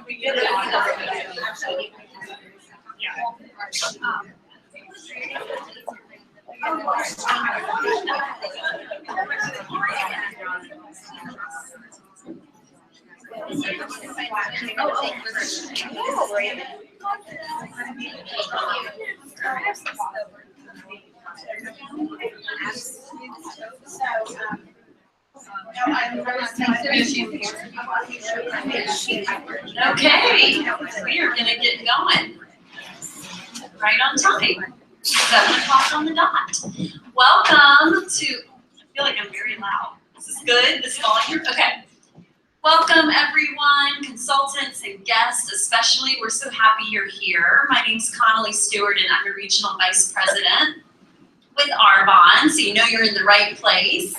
We get it on. Okay, we are going to get going. Right on time. 7 o'clock on the dot. Welcome to, I feel like I'm very loud. Is this good? This volume? Okay. Welcome everyone, consultants and guests especially. We're so happy you're here. My name's Connolly Stewart and I'm a regional vice president with Arbonne, so you know you're in the right place.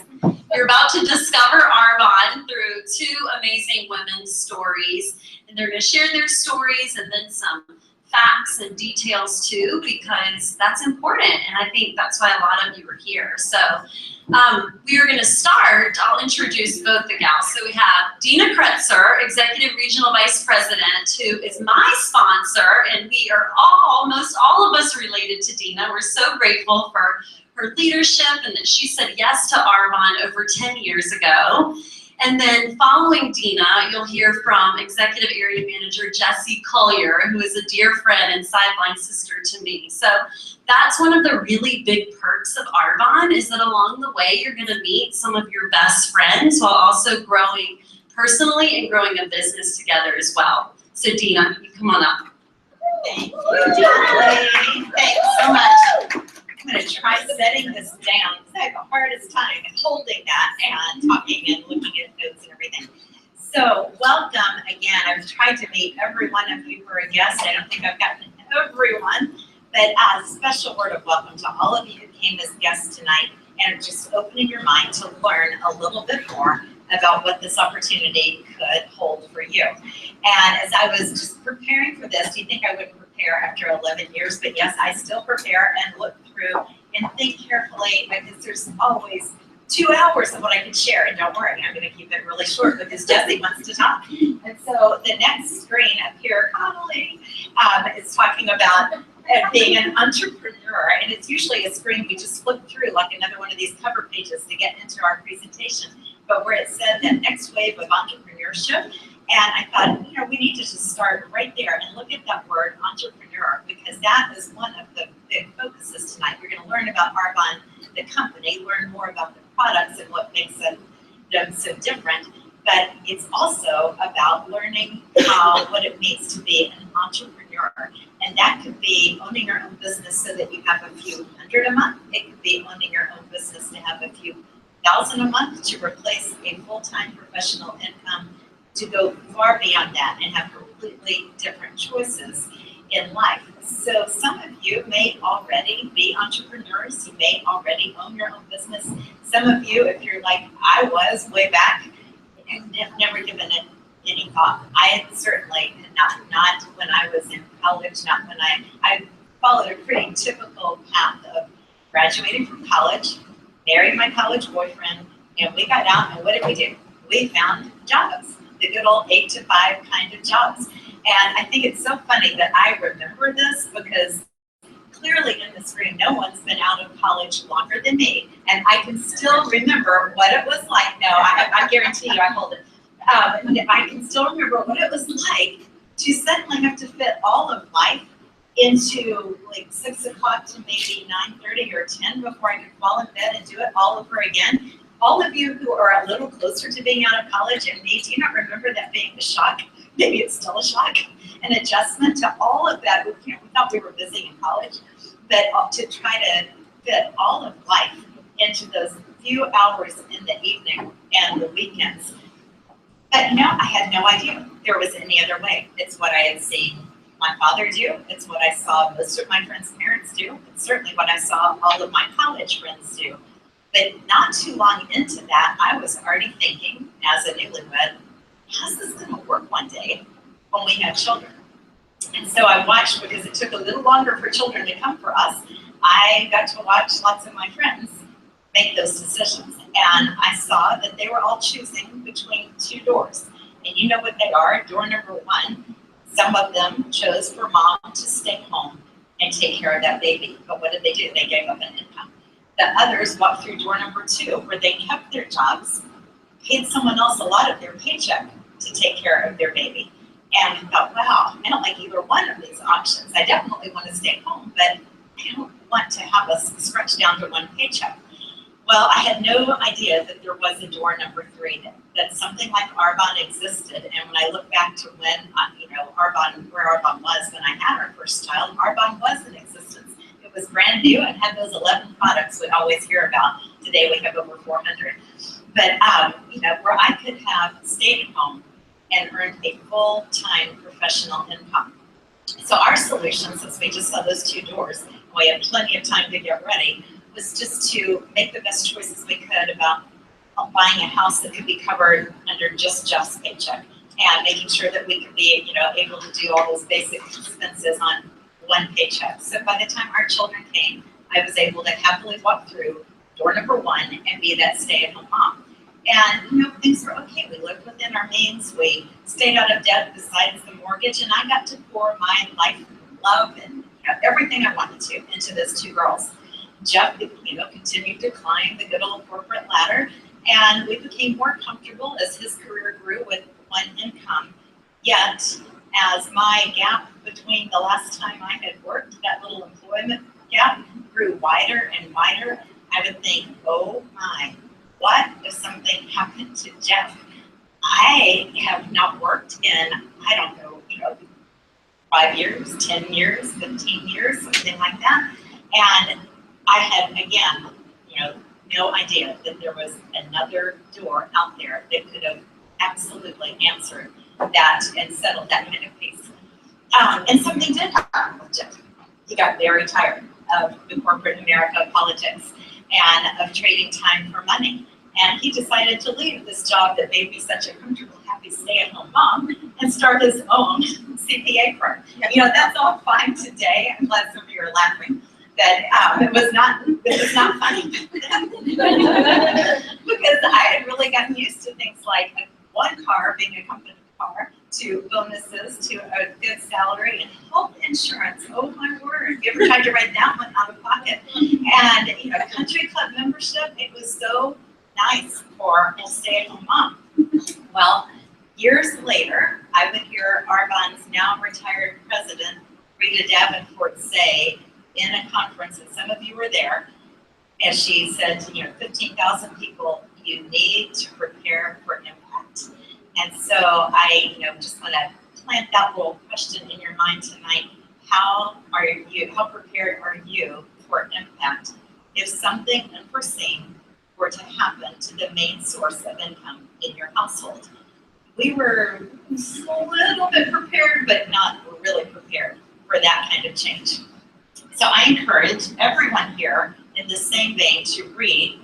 You're about to discover Arbonne through 2 amazing women's stories, and they're going to share their stories and then some facts and details too, because that's important, and I think that's why a lot of you are here. So we are going to start. I'll introduce both the gals. So we have Dina Kretzer, Executive Regional Vice President, who is my sponsor, and we are almost all of us related to Dina. We're so grateful for her leadership and that she said yes to Arbonne over 10 years ago. And then following Dina, you'll hear from Executive Area Manager Jessie Collier, who is a dear friend and sideline sister to me. So that's one of the really big perks of Arbonne, is that along the way you're going to meet some of your best friends while also growing personally and growing a business together as well. So Dina, you come on up. Thank you, Dolly. Thanks so much. I'm going to try setting this down because I have the hardest time holding that and talking and looking at notes and everything. So welcome again. I've tried to meet every one of you for a guest. I don't think I've gotten everyone, but a special word of welcome to all of you who came as guests tonight and just opening your mind to learn a little bit more about what this opportunity could hold for you. And as I was just preparing for this, do you think I would prepare after 11 years? But yes, I still prepare and look through and think carefully, because there's always 2 hours of what I can share. And don't worry, I'm going to keep it really short because Jessie wants to talk. And so the next screen up here, Connolly, is talking about being an entrepreneur. And it's usually a screen we just flip through like another one of these cover pages to get into our presentation. But where it said that next wave of entrepreneurship, and I thought, you know, we need to just start right there and look at that word entrepreneur, because that is one of the big focuses tonight. We're going to learn about Arbonne, the company, learn more about the products and what makes them so different. But it's also about learning what it means to be an entrepreneur. And that could be owning your own business so that you have a few hundred a month. It could be owning your own business to have a few thousand a month, to replace a full-time professional income, to go far beyond that and have completely different choices in life. So some of you may already be entrepreneurs. You may already own your own business. Some of you, if you're like I was way back, have never given it any thought. I had certainly not when I was in college, not when I followed a pretty typical path of graduating from college, married my college boyfriend, and we got out, and what did we do? We found jobs, the good old 8 to 5 kind of jobs. And I think it's so funny that I remember this, because clearly in this room, no one's been out of college longer than me, and I can still remember what it was like. No, I guarantee you, I hold it. I can still remember what it was like to suddenly have to fit all of life into like 6 o'clock to maybe 9:30 or 10 before I could fall in bed and do it all over again. All of you who are a little closer to being out of college and me, do you not remember that being a shock? Maybe it's still a shock, an adjustment to all of that. You know, we thought we were busy in college, but to try to fit all of life into those few hours in the evening and the weekends. But you know, I had no idea there was any other way. It's what I had seen my father do. It's what I saw most of my friends' parents do. It's certainly what I saw all of my college friends do. But not too long into that, I was already thinking, as a newlywed, how's this going to work one day when we have children? And so I watched, because it took a little longer for children to come for us, I got to watch lots of my friends make those decisions. And I saw that they were all choosing between 2 doors. And you know what they are. Door number 1 Some of them chose for mom to stay home and take care of that baby. But what did they do? They gave up an income. The others walked through door number 2, where they kept their jobs, paid someone else a lot of their paycheck to take care of their baby. And I thought, wow, I don't like either one of these options. I definitely want to stay home, but I don't want to have us scratch down to one paycheck. Well, I had no idea that there was a door number 3, that something like Arbonne existed. And when I look back to when, Arbonne, where Arbonne was when I had our first child, Arbonne was in existence. It was brand new and had those 11 products we always hear about. Today we have over 400. But, where I could have stayed at home and earned a full-time professional income. So our solution, since we just saw those 2 doors, and we had plenty of time to get ready, was just to make the best choices we could about buying a house that could be covered under just Jeff's paycheck, and making sure that we could be, able to do all those basic expenses on one paycheck. So by the time our children came, I was able to happily walk through door number 1 and be that stay-at-home mom. And things were okay. We lived within our means. We stayed out of debt besides the mortgage, and I got to pour my life and love and everything I wanted to into those 2 girls. Jeff, continued to climb the good old corporate ladder, and we became more comfortable as his career grew with one income. Yet, as my gap between the last time I had worked, that little employment gap grew wider and wider, I would think, oh my, what if something happened to Jeff? I have not worked in, 5 years, 10 years, 15 years, something like that. And I had, again, no idea that there was another door out there that could have absolutely answered that and settled that kind of piece. And something did happen with Jeff. He got very tired of the corporate America politics and of trading time for money. And he decided to leave this job that made me such a comfortable, happy stay-at-home mom and start his own CPA firm. That's all fine today. I'm glad some of you are laughing. That it was not funny because I had really gotten used to things like one car being a company car, to bonuses, to a good salary, and health insurance. Oh my word! You ever tried to write that one out of pocket? And country club membership. It was so nice for a stay-at-home mom. Well, years later, I would hear Arbonne's now retired president, Rita Davenport, say in a conference, and some of you were there, as she said to 15,000 people, you need to prepare for impact. And so I just want to plant that little question in your mind tonight. How prepared are you for impact if something unforeseen were to happen to the main source of income in your household? We were a little bit prepared, but not really prepared for that kind of change. So I encourage everyone here in the same vein to read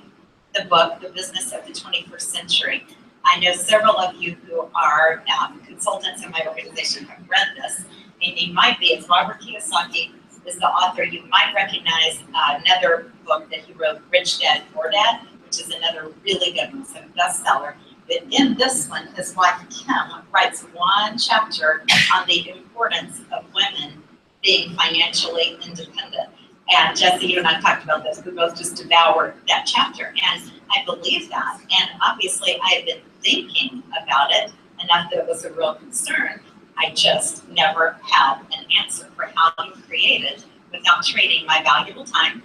the book, The Business of the 21st Century. I know several of you who are consultants in my organization have read this, and you might be, it's Robert Kiyosaki is the author. You might recognize another book that he wrote, Rich Dad, Poor Dad, which is another really good one, so bestseller. But in this one, his wife Kim writes one chapter on the importance of women being financially independent. And Jesse, you and I talked about this. We both just devoured that chapter. And I believe that. And obviously, I had been thinking about it enough that it was a real concern. I just never had an answer for how to create it without trading my valuable time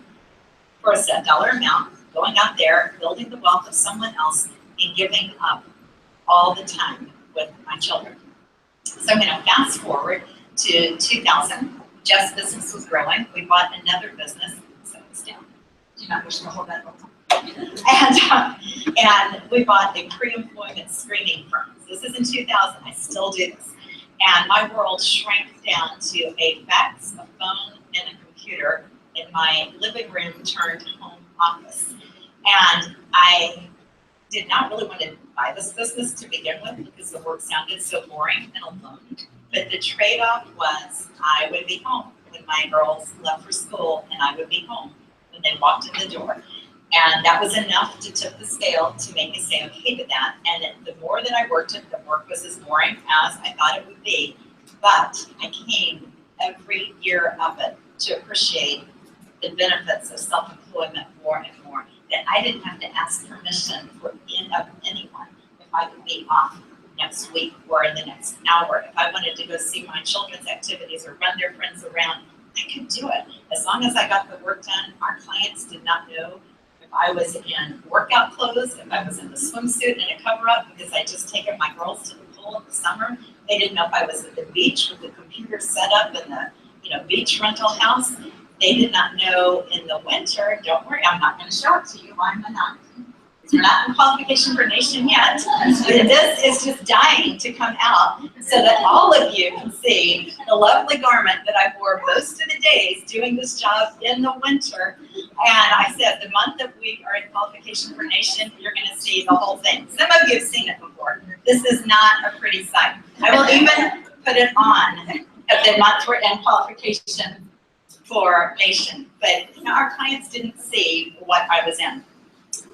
for a set dollar amount, going out there, building the wealth of someone else, and giving up all the time with my children. So I'm going to fast forward to 2000. Jeff's business was growing. We bought another business. Set this down. Do not wish to hold that whole time. And we bought a pre-employment screening firm. This is in 2000. I still do this. And my world shrank down to a fax, a phone, and a computer in my living room turned home office. And I did not really want to buy this business to begin with because the work sounded so boring and alone. But the trade-off was I would be home when my girls left for school, and I would be home when they walked in the door. And that was enough to tip the scale to make me say okay to that. And the more that I worked it, the work was as boring as I thought it would be. But I came every year of it to appreciate the benefits of self-employment more and more, that I didn't have to ask permission of anyone if I could be off next week or in the next hour. If I wanted to go see my children's activities or run their friends around, I could do it. As long as I got the work done, our clients did not know if I was in workout clothes, if I was in the swimsuit and a cover-up because I just taken my girls to the pool in the summer. They didn't know if I was at the beach with the computer set up in the beach rental house. They did not know in the winter. Don't worry, I'm not going to show it to you. Why am I not? We're not in qualification for nation yet. This is just dying to come out so that all of you can see the lovely garment that I wore most of the days doing this job in the winter. And I said, the month that we are in qualification for nation, you're going to see the whole thing. Some of you have seen it before. This is not a pretty sight. I will even put it on at the month we're in qualification for nation. But our clients didn't see what I was in.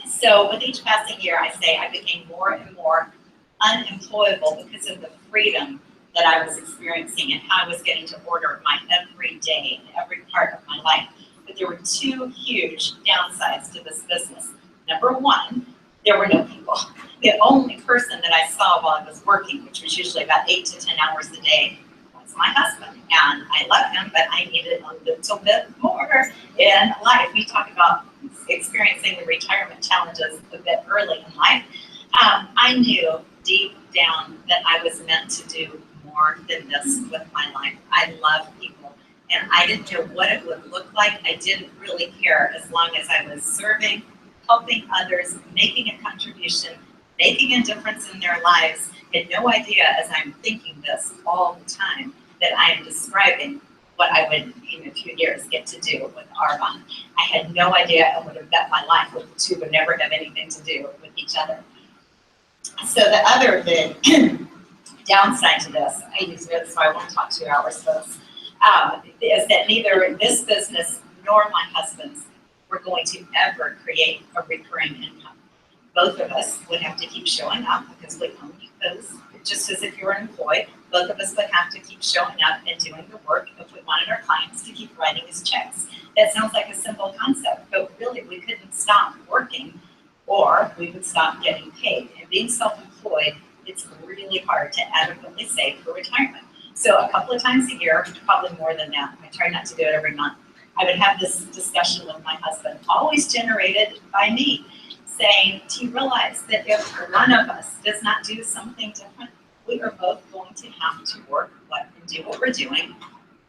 So with each passing year, I say I became more and more unemployable because of the freedom that I was experiencing and how I was getting to order my every day and every part of my life. But there were two huge downsides to this business. Number one, there were no people. The only person that I saw while I was working, which was usually about 8 to 10 hours a day, was my husband. And I love him, but I needed a little bit more in life. We talk about experiencing the retirement challenges a bit early in life. I knew deep down that I was meant to do more than this with my life. I love people, and I didn't know what it would look like. I didn't really care as long as I was serving, helping others, making a contribution, making a difference in their lives. I had no idea as I'm thinking this all the time that I am describing what I would, in a few years, get to do with Arbonne. I had no idea I would have bet my life with the two would never have anything to do with each other. So the other big downside to this, I use it so I won't talk 2 hours, folks, is that neither this business nor my husband's were going to ever create a recurring income. Both of us would have to keep showing up because we owned those, just as if you were employed. Both of us would have to keep showing up and doing the work if we wanted our clients to keep writing us checks. That sounds like a simple concept, but really we couldn't stop working or we would stop getting paid. And being self-employed, it's really hard to adequately save for retirement. So a couple of times a year, probably more than that, I try not to do it every month, I would have this discussion with my husband, always generated by me, saying, do you realize that if one of us does not do something different, we are both going to have to work and do what we're doing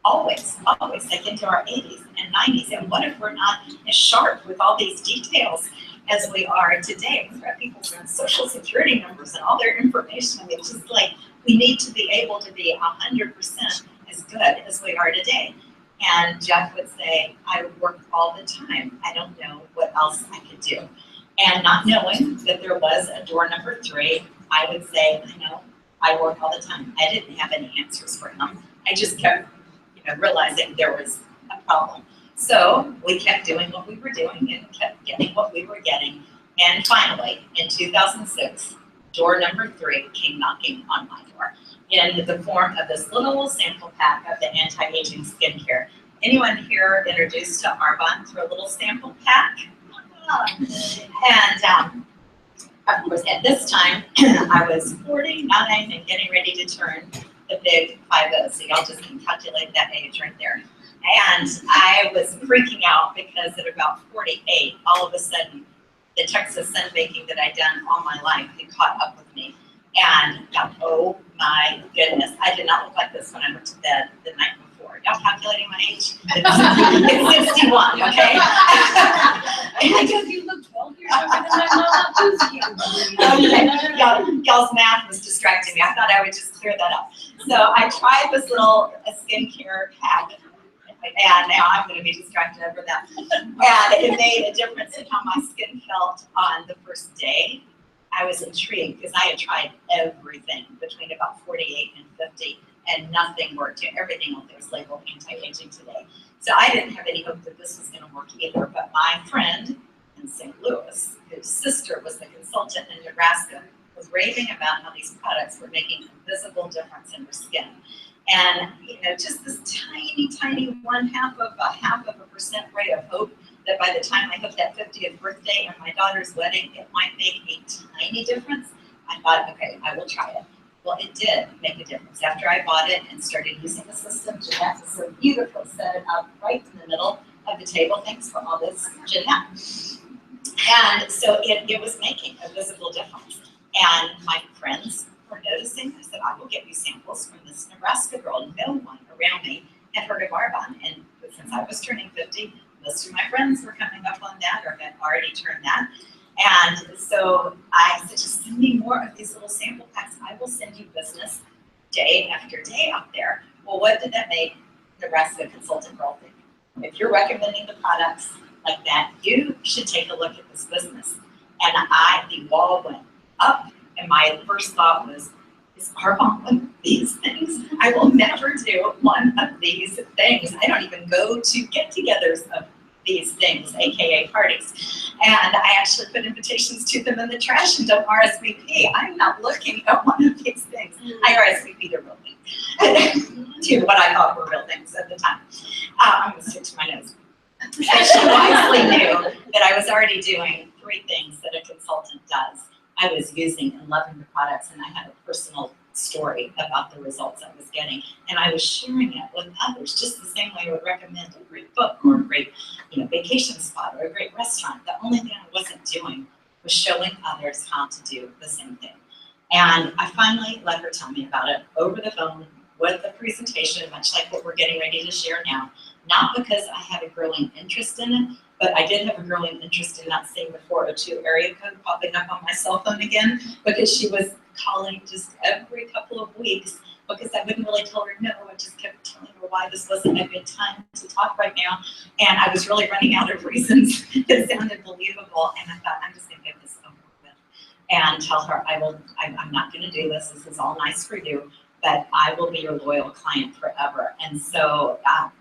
always, like into our 80s and 90s. And what if we're not as sharp with all these details as we are today? We've got people's social security numbers and all their information. I mean, it's just like we need to be able to be 100% as good as we are today. And Jeff would say, I work all the time. I don't know what else I could do. And not knowing that there was a door number 3, I would say, I work all the time. I didn't have any answers for him. I just kept, realizing there was a problem. So we kept doing what we were doing and kept getting what we were getting. And finally, in 2006, door number 3 came knocking on my door in the form of this little sample pack of the anti-aging skincare. Anyone here introduced to Arbonne through a little sample pack? And of course, at this time, I was 49 and getting ready to turn the big 50. So y'all just can calculate that age right there. And I was freaking out because at about 48, all of a sudden, the Texas sunbaking that I'd done all my life had caught up with me. And oh my goodness, I did not look like this when I went to bed the night before. Y'all calculating my age? It's 61, okay? Because you look 12 years older than my mom. Y'all's math was distracting me. I thought I would just clear that up. So I tried this little skincare pack, and now I'm going to be distracted over that. And it made a difference in how my skin felt on the first day. I was intrigued because I had tried everything between about 48 and 50, and nothing worked. Everything out there is labeled anti-aging today. So I didn't have any hope that this was going to work either. But my friend in St. Louis, whose sister was the consultant in Nebraska, was raving about how these products were making a visible difference in her skin. And, just this tiny, tiny 0.5% ray of hope that by the time I hit that 50th birthday and my daughter's wedding, it might make a tiny difference. I thought, okay, I will try it. Well, it did make a difference. After I bought it and started using the system, Jeanette was so beautiful, set it up right in the middle of the table. Thanks for all this, Jeanette. And so it was making a visible difference. And my friends were noticing. I said, I will get you samples from this Nebraska girl. And no one around me had heard of Arbonne. And since I was turning 50, most of my friends were coming up on that or had already turned that. And so I said, just send me more of these little sample packs. I will send you business day after day out there. Well, what did that make Nebraska Consultant Girl think? If you're recommending the products like that, you should take a look at this business. And the wall went up, and my first thought was, is Arbonne one of these things? I will never do one of these things. I don't even go to get-togethers of these things, AKA parties. And I actually put invitations to them in the trash and don't RSVP. I'm not looking at one of these things. I RSVP to real things, to what I thought were real things at the time. I'm gonna stick to my nose. So she wisely knew that I was already doing 3 things that a consultant does. I was using and loving the products, and I had a personal story about the results I was getting, and I was sharing it with others, just the same way I would recommend a great book or a great, vacation spot or a great restaurant. The only thing I wasn't doing was showing others how to do the same thing. And I finally let her tell me about it over the phone with a presentation, much like what we're getting ready to share now. Not because I had a growing interest in it, but I did have a growing interest in not seeing the 402 area code popping up on my cell phone again, because she was calling just every couple of weeks, because I wouldn't really tell her no. I just kept telling her why this wasn't a good time to talk right now. And I was really running out of reasons that sounded believable. And I thought, I'm just gonna get this over with and tell her I'm not gonna do this. This is all nice for you, but I will be your loyal client forever. And so that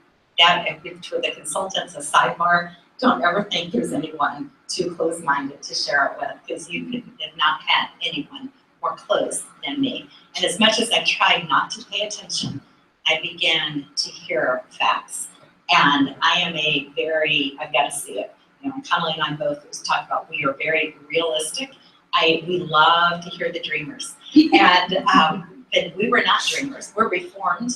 for the consultants, a sidebar, don't ever think there's anyone too close-minded to share it with, because you could have not had anyone more close than me. And as much as I tried not to pay attention, I began to hear facts. And I am I've got to see it. Connelly and I both talk about, we are very realistic. We love to hear the dreamers. And but we were not dreamers. We're reformed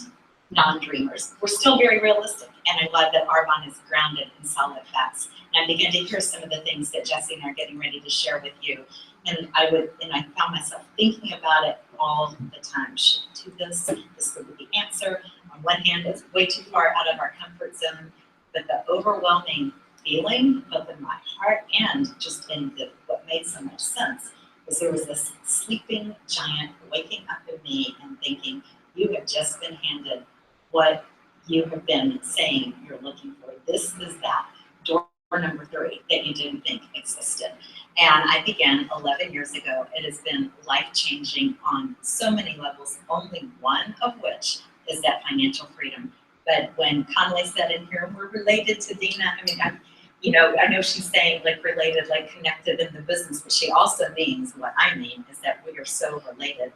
non-dreamers. We're still very realistic, and I love that Arbonne is grounded in solid facts. And I began to hear some of the things that Jessie and I are getting ready to share with you. And I found myself thinking about it all the time. Should I do this? This would be the answer. On one hand, it's way too far out of our comfort zone, but the overwhelming feeling, both in my heart and just in what made so much sense, was there was this sleeping giant waking up in me and thinking, you have just been handed what you have been saying you're looking for. This is that door number 3 that you didn't think existed. And I began 11 years ago. It has been life-changing on so many levels, only one of which is that financial freedom. But when Connelly said in here, we're related to Dina, I know she's saying like related, like connected in the business, but she also means, what I mean is that we are so related,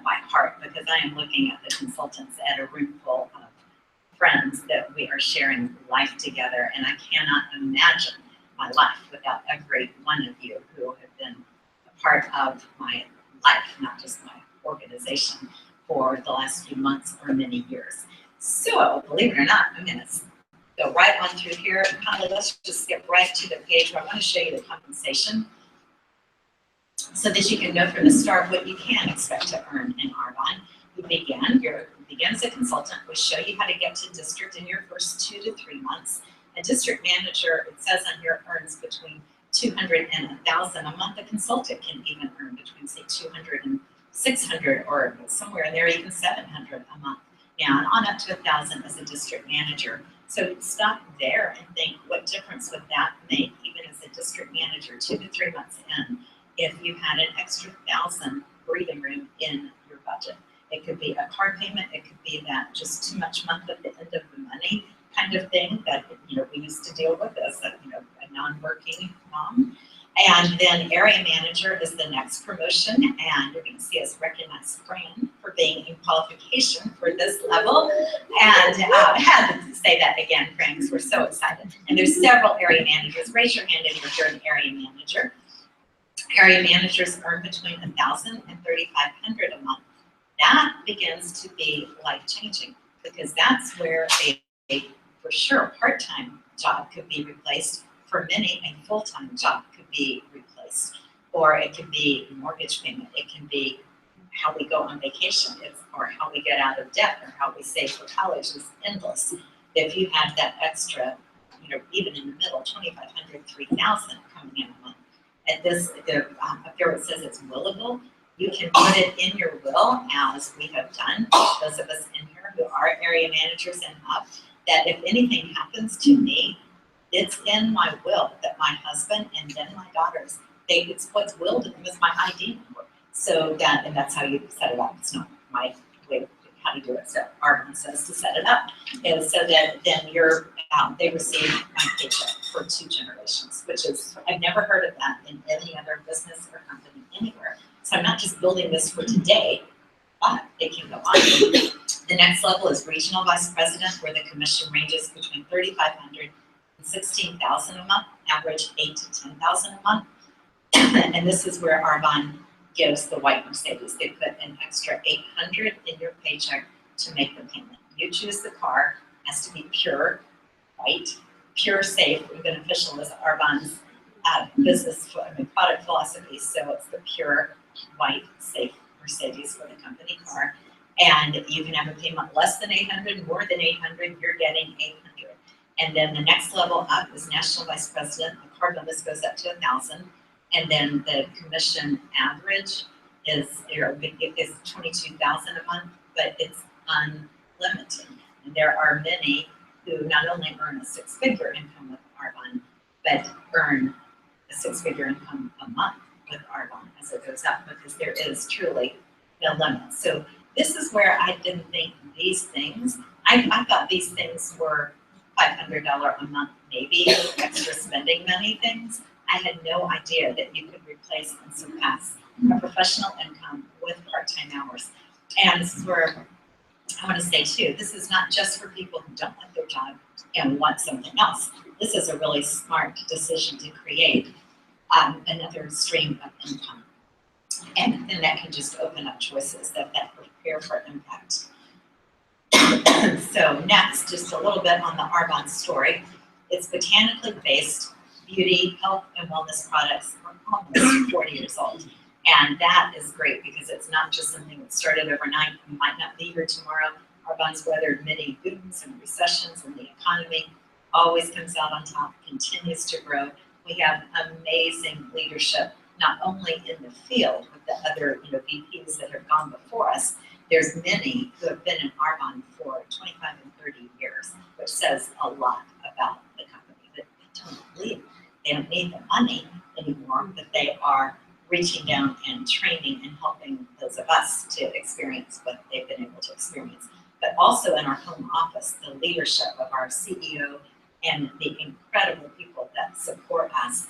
by heart, because I am looking at the consultants at a room full of friends that we are sharing life together, and I cannot imagine my life without every one of you who have been a part of my life, not just my organization, for the last few months or many years. So, believe it or not, I'm going to go right on through here. Let's just skip right to the page where I want to show you the compensation, so that you can know from the start what you can expect to earn in Arbonne. You begin as a consultant. We show you how to get to district in your first 2 to 3 months. A district manager, it says on here, earns between $200 and $1,000 a month. A consultant can even earn between, say, $200 and $600, or somewhere in there, even $700 a month. Now, and on up to $1,000 as a district manager. So stop there and think, what difference would that make, even as a district manager, 2 to 3 months in, if you had an extra $1,000 breathing room in your budget? It could be a car payment. It could be that just too much month at the end of the money kind of thing that we used to deal with as a non-working mom. And then area manager is the next promotion, and you're going to see us recognize Fran for being in qualification for this level. And I had to say that again, friends, we're so excited. And there's several area managers. Raise your hand if you're an area manager. Area managers earn between $1,000 and $3,500 a month. That begins to be life-changing because that's where a for sure part-time job could be replaced. For many, a full-time job could be replaced. Or it can be mortgage payment. It can be how we go on vacation, or how we get out of debt, or how we save for college is endless. If you have that extra, even in the middle, $2,500, $3,000 coming in a month. And this, up here it says it's willable. You can put it in your will, as we have done, those of us in here who are area managers and up, that if anything happens to me, it's in my will that my husband and then my daughters, it's what's willed to them is my ID number. So that, and that's how you set it up. It's not my way of how to do it. So Arbonne says to set it up is so that then they receive my paycheck for 2 generations, which is, I've never heard of that in any other business or company anywhere. So I'm not just building this for today, but it can go on. The next level is regional vice president, where the commission ranges between $3,500 and $16,000 a month, average $8,000 to $10,000 a month. And this is where Arbonne gives the white Mercedes. They put an extra $800 in your paycheck to make the payment. You choose the car, it has to be pure white, pure, safe, and beneficial is Arbonne's product philosophy. So it's the pure white, safe Mercedes for the company car. And you can have a payment less than $800, more than $800, you're getting $800. And then the next level up is national vice president. The car bonus goes up to $1,000. And then the commission average is $22,000 a month, but it's unlimited. And there are many who not only earn a 6-figure income with Arbonne, but earn a 6-figure income a month with Arbonne as it goes up, because there is truly no limit. So this is where I didn't think these things, I thought these things were $500 a month, maybe extra spending money things. I had no idea that you could replace and surpass a professional income with part-time hours. And this is where I want to say too, this is not just for people who don't like their job and want something else. This is a really smart decision to create another stream of income. And then that can just open up choices that prepare for impact. So next, just a little bit on the Arbonne story. It's botanically based beauty, health, and wellness products are almost 40 years old. And that is great because it's not just something that started overnight and might not be here tomorrow. Arbonne's weathered many booms and recessions in the economy, always comes out on top, continues to grow. We have amazing leadership, not only in the field with the other VPs that have gone before us. There's many who have been in Arbonne for 25 and 30 years, which says a lot about the company, that they don't leave. They don't need the money anymore, but they are reaching down and training and helping those of us to experience what they've been able to experience. But also in our home office, the leadership of our CEO and the incredible people that support us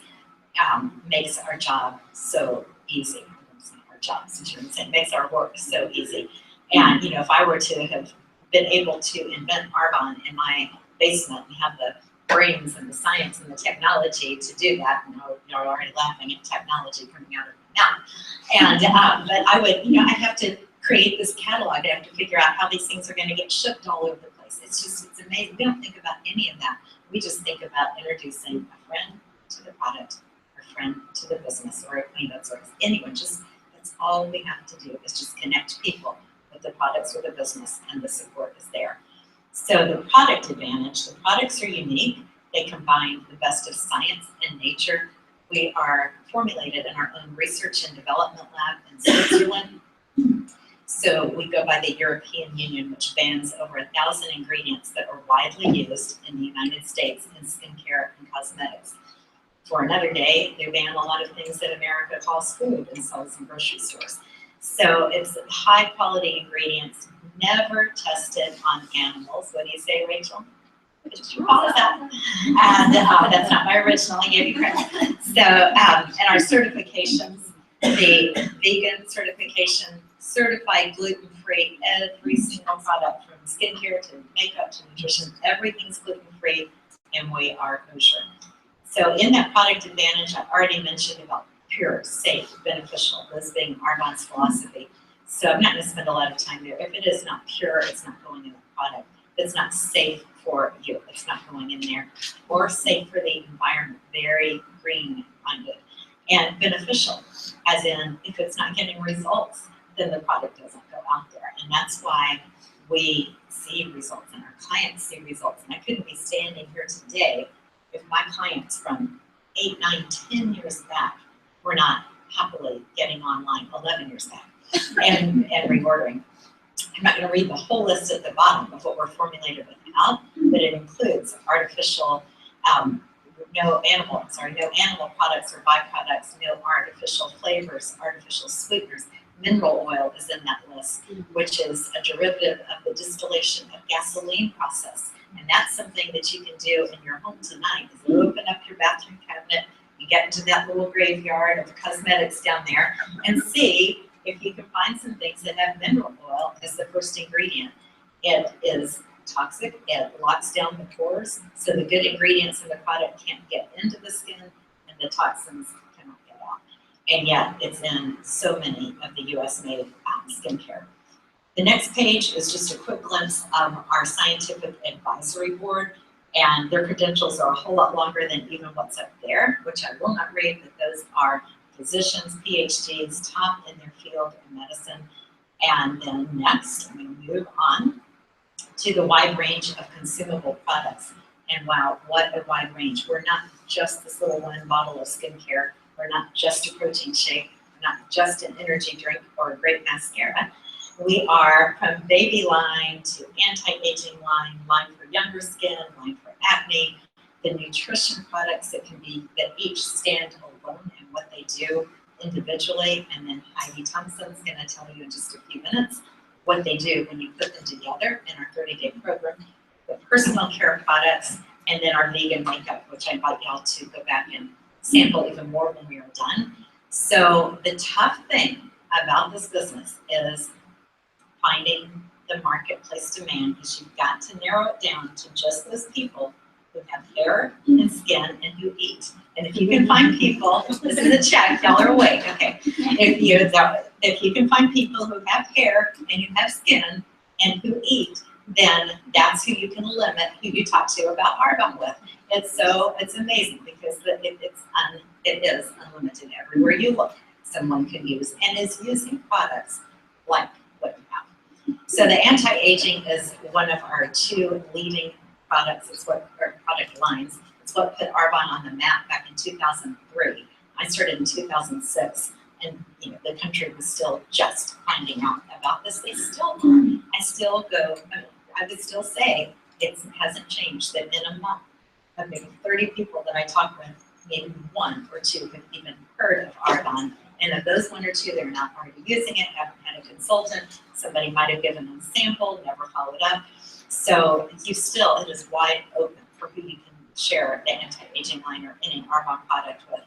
makes our job so easy. Our jobs, it makes our work so easy. And if I were to have been able to invent Arbonne in my basement and have the brains and the science and the technology to do that, you're already laughing at technology coming out of my mouth. And but I would, I'd have to create this catalog. I'd have to figure out how these things are going to get shipped all over the place. It's amazing. We don't think about any of that. We just think about introducing a friend to the product, a friend to the business, or a cleanup service. Anyone, that's all we have to do is just connect people with the products or the business, and the support is there. So the product advantage, the products are unique. They combine the best of science and nature. We are formulated in our own research and development lab in Switzerland. So we go by the European Union, which bans over 1,000 ingredients that are widely used in the United States in skincare and cosmetics. For another day, they ban a lot of things that America calls food and sells in grocery stores. So it's high quality ingredients, never tested on animals. What do you say, Rachel? What did you call that? And that's not my original, I gave you credit. So, and our certifications, the vegan certification, certified gluten-free, every single product from skincare to makeup to nutrition, everything's gluten-free, and we are kosher. So in that product advantage, I already mentioned about pure, safe, beneficial, those being Arbonne's philosophy. So I'm not going to spend a lot of time there. If it is not pure, it's not going in the product. If it's not safe for you, it's not going in there. Or safe for the environment, very green minded. And beneficial, as in if it's not getting results, then the product doesn't go out there. And that's why we see results and our clients see results. And I couldn't be standing here today if my clients from 8, 9, 10 years back were not happily getting online 11 years back and reordering. I'm not going to read the whole list at the bottom of what we're formulated without, but it includes artificial, no animal products or byproducts, no artificial flavors, artificial sweeteners. Mineral oil is in that list, which is a derivative of the distillation of gasoline process. And that's something that you can do in your home tonight, is open up your bathroom cabinet and get into that little graveyard of cosmetics down there and see if you can find some things that have mineral oil as the first ingredient. It is toxic, it locks down the pores, so the good ingredients in the product can't get into the skin and the toxins cannot get out. And yet it's in so many of the US made skincare. The next page is just a quick glimpse of our scientific advisory board, and their credentials are a whole lot longer than even what's up there, which I will not read, but those are physicians, PhDs, top in their field in medicine. And then next, I'm going to move on to the wide range of consumable products. And wow, what a wide range. We're not just this little one bottle of skincare. We're not just a protein shake. We're not just an energy drink or a great mascara. We are from baby line to anti-aging line for younger skin, line for acne, the nutrition products that each stand alone and what they do individually. And then Heidi Thompson's going to tell you in just a few minutes what they do when you put them together in our 30-day program, the personal care products, and then our vegan makeup, which I invite y'all to go back and sample even more when we are done. So the tough thing about this business is finding the marketplace demand, because you've got to narrow it down to just those people who have hair and skin and who eat. And if you can find people, this is a check, y'all are awake, okay. If you can find people who have hair and who have skin and who eat, then that's who you can limit who you talk to about Arbonne with. It's amazing because it is unlimited everywhere you look. Someone can use and is using products like what you have. So the anti-aging is one of our 2 leading products. Our product lines. It's what put Arbonne on the map back in 2003. I started in 2006, and the country was still just finding out about this. They still are. I would still say it hasn't changed. That in a month of maybe 30 people that I talk with, maybe 1 or 2 have even heard of Arbonne. And of those 1 or 2, they're not already using it, haven't had a consultant, somebody might have given them a sample, never followed up. So it is wide open for who you can share the anti-aging line or any Arbonne product with.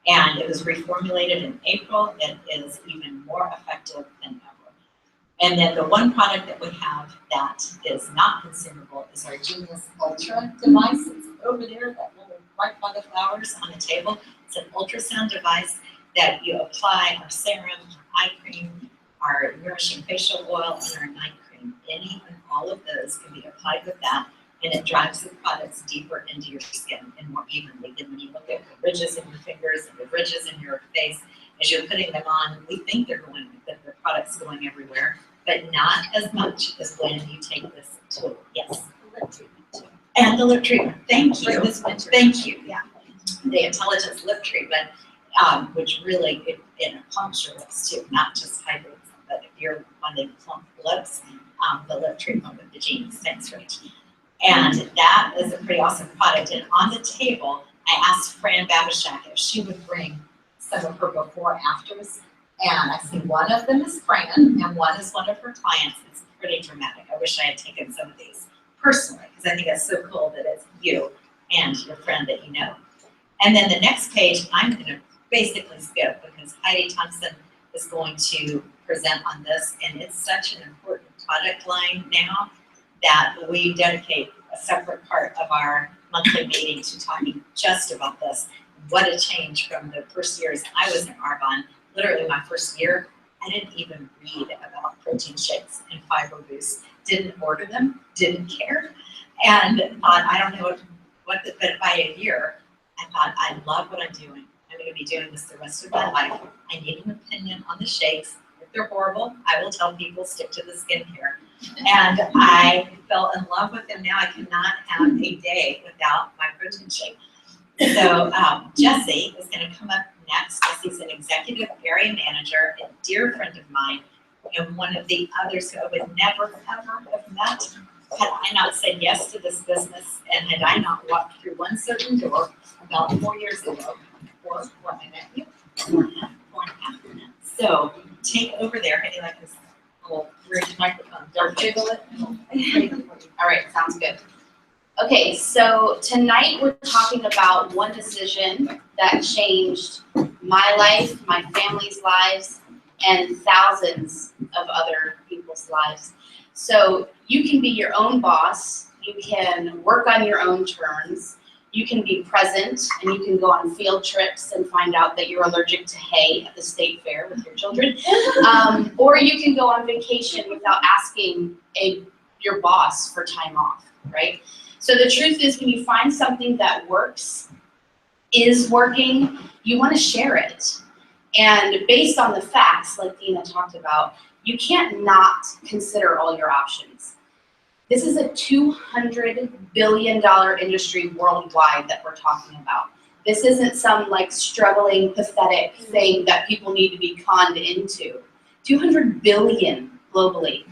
And it was reformulated in April. It is even more effective than ever. And then the one product that we have that is not consumable is our Genius Ultra device. It's over there, that little right by the flowers on the table. It's an ultrasound device that you apply our serum, our eye cream, our nourishing facial oil, and our night cream. Any and all of those can be applied with that, and it drives the products deeper into your skin and more evenly. Then when you look at the ridges in your fingers and the ridges in your face, as you're putting them on, we think that the product's going everywhere, but not as much as when you take this tool. Yes. Lip treatment too. And the lip treatment. Thank you. For this winter. Thank you. Yeah. The Intelligence Lip Treatment, which really it plumps your lips too, not just hydrates them, but if you're wanting plump lips, the lip treatment with the Genius. Thanks, Rich. And that is a pretty awesome product. And on the table, I asked Fran Babishak if she would bring some of her before afters. And I see one of them is Fran, and one is one of her clients. It's pretty dramatic. I wish I had taken some of these personally, because I think it's so cool that it's you and your friend that you know. And then the next page, I'm going to basically skip because Heidi Thompson is going to present on this, and it's such an important product line now that we dedicate a separate part of our monthly meeting to talking just about this. What a change from the first years I was in Arbonne. Literally my first year, I didn't even read about protein shakes and fiber boosts. Didn't order them, didn't care, and thought, I don't know what, but by a year, I thought, I love what I'm doing. I'm gonna be doing this the rest of my life. I need an opinion on the shakes. If they're horrible, I will tell people, stick to the skincare. And I fell in love with them now. I cannot have a day without my protein shake. So Jessie is gonna come up next. Jessie's an executive area manager, a dear friend of mine, and one of the others who I would never, ever have met had I not said yes to this business and had I not walked through one certain door about 4 years ago, or when I met you, 4.5 minutes. So take over there, Hetty, like this little weird microphone. Don't jiggle it. All right, sounds good. Okay, so tonight we're talking about one decision that changed my life, my family's lives, and thousands of other people's lives. So you can be your own boss, you can work on your own terms, you can be present, and you can go on field trips and find out that you're allergic to hay at the state fair with your children. Or you can go on vacation without asking your boss for time off, right? So the truth is, when you find something that works, is working, you want to share it. And based on the facts, like Dina talked about, you can't not consider all your options. This is a $200 billion industry worldwide that we're talking about. This isn't some like struggling, pathetic thing that people need to be conned into. 200 billion globally.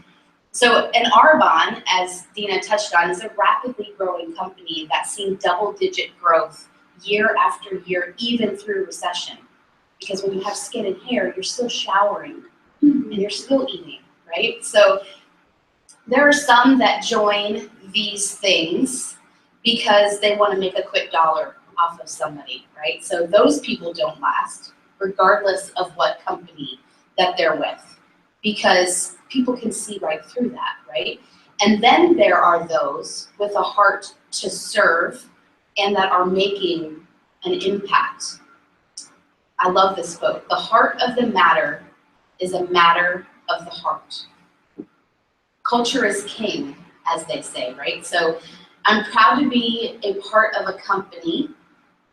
So an Arbonne, as Dina touched on, is a rapidly growing company that's seen double-digit growth year after year, even through recession. Because when you have skin and hair, you're still showering and you're still eating, right? So there are some that join these things because they want to make a quick dollar off of somebody, right? So those people don't last, regardless of what company that they're with, because people can see right through that, right? And then there are those with a heart to serve and that are making an impact. I love this quote. The heart of the matter is a matter of the heart. Culture is king, as they say, right? So I'm proud to be a part of a company,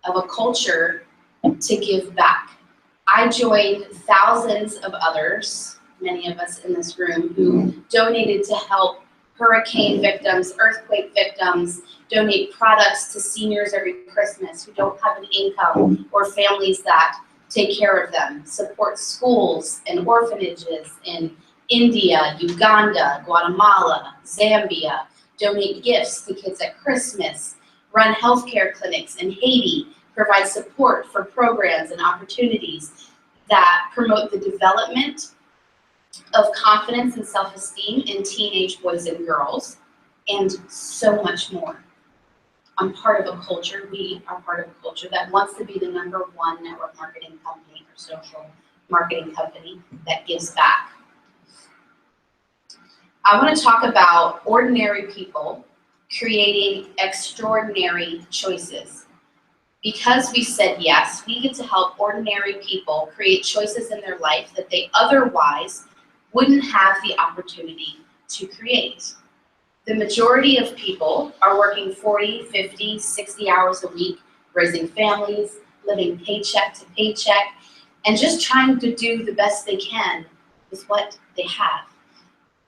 of a culture to give back. I joined thousands of others, many of us in this room, who donated to help hurricane victims, earthquake victims, donate products to seniors every Christmas who don't have an income or families that take care of them, support schools and orphanages in India, Uganda, Guatemala, Zambia, donate gifts to kids at Christmas, run healthcare clinics in Haiti, provide support for programs and opportunities that promote the development of confidence and self-esteem in teenage boys and girls, and so much more. I'm part of a culture, we are part of a culture that wants to be the #1 network marketing company or social marketing company that gives back. I want to talk about ordinary people creating extraordinary choices. Because we said yes, we get to help ordinary people create choices in their life that they otherwise wouldn't have the opportunity to create. The majority of people are working 40, 50, 60 hours a week, raising families, living paycheck to paycheck, and just trying to do the best they can with what they have.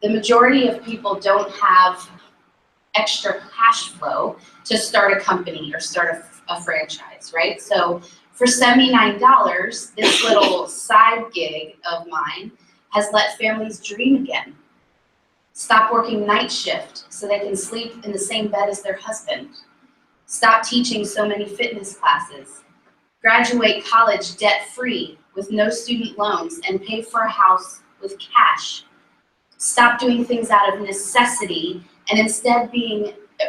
The majority of people don't have extra cash flow to start a company or start a franchise, right? So for $79, this little side gig of mine has let families dream again. Stop working night shift so they can sleep in the same bed as their husband. Stop teaching so many fitness classes. Graduate college debt-free with no student loans and pay for a house with cash. Stop doing things out of necessity and instead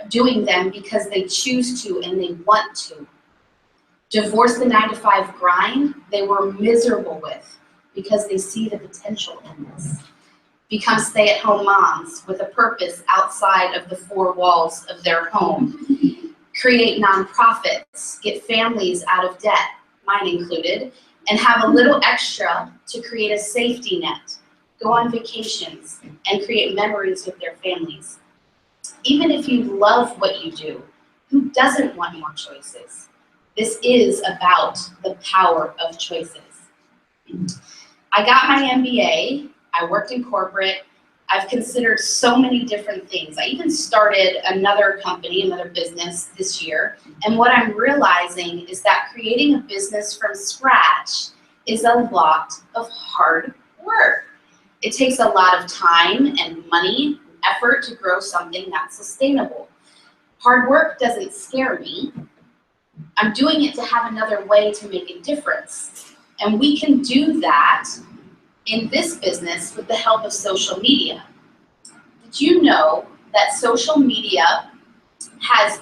doing them because they choose to and they want to. Divorce the 9-to-5 grind they were miserable with because they see the potential in this. Become stay-at-home moms with a purpose outside of the four walls of their home. Create nonprofits, get families out of debt, mine included, and have a little extra to create a safety net. Go on vacations and create memories with their families. Even if you love what you do, who doesn't want more choices? This is about the power of choices. I got my MBA, I worked in corporate, I've considered so many different things. I even started another company, another business this year, and what I'm realizing is that creating a business from scratch is a lot of hard work. It takes a lot of time and money, effort to grow something that's sustainable. Hard work doesn't scare me. I'm doing it to have another way to make a difference. And we can do that in this business with the help of social media. Did you know that social media has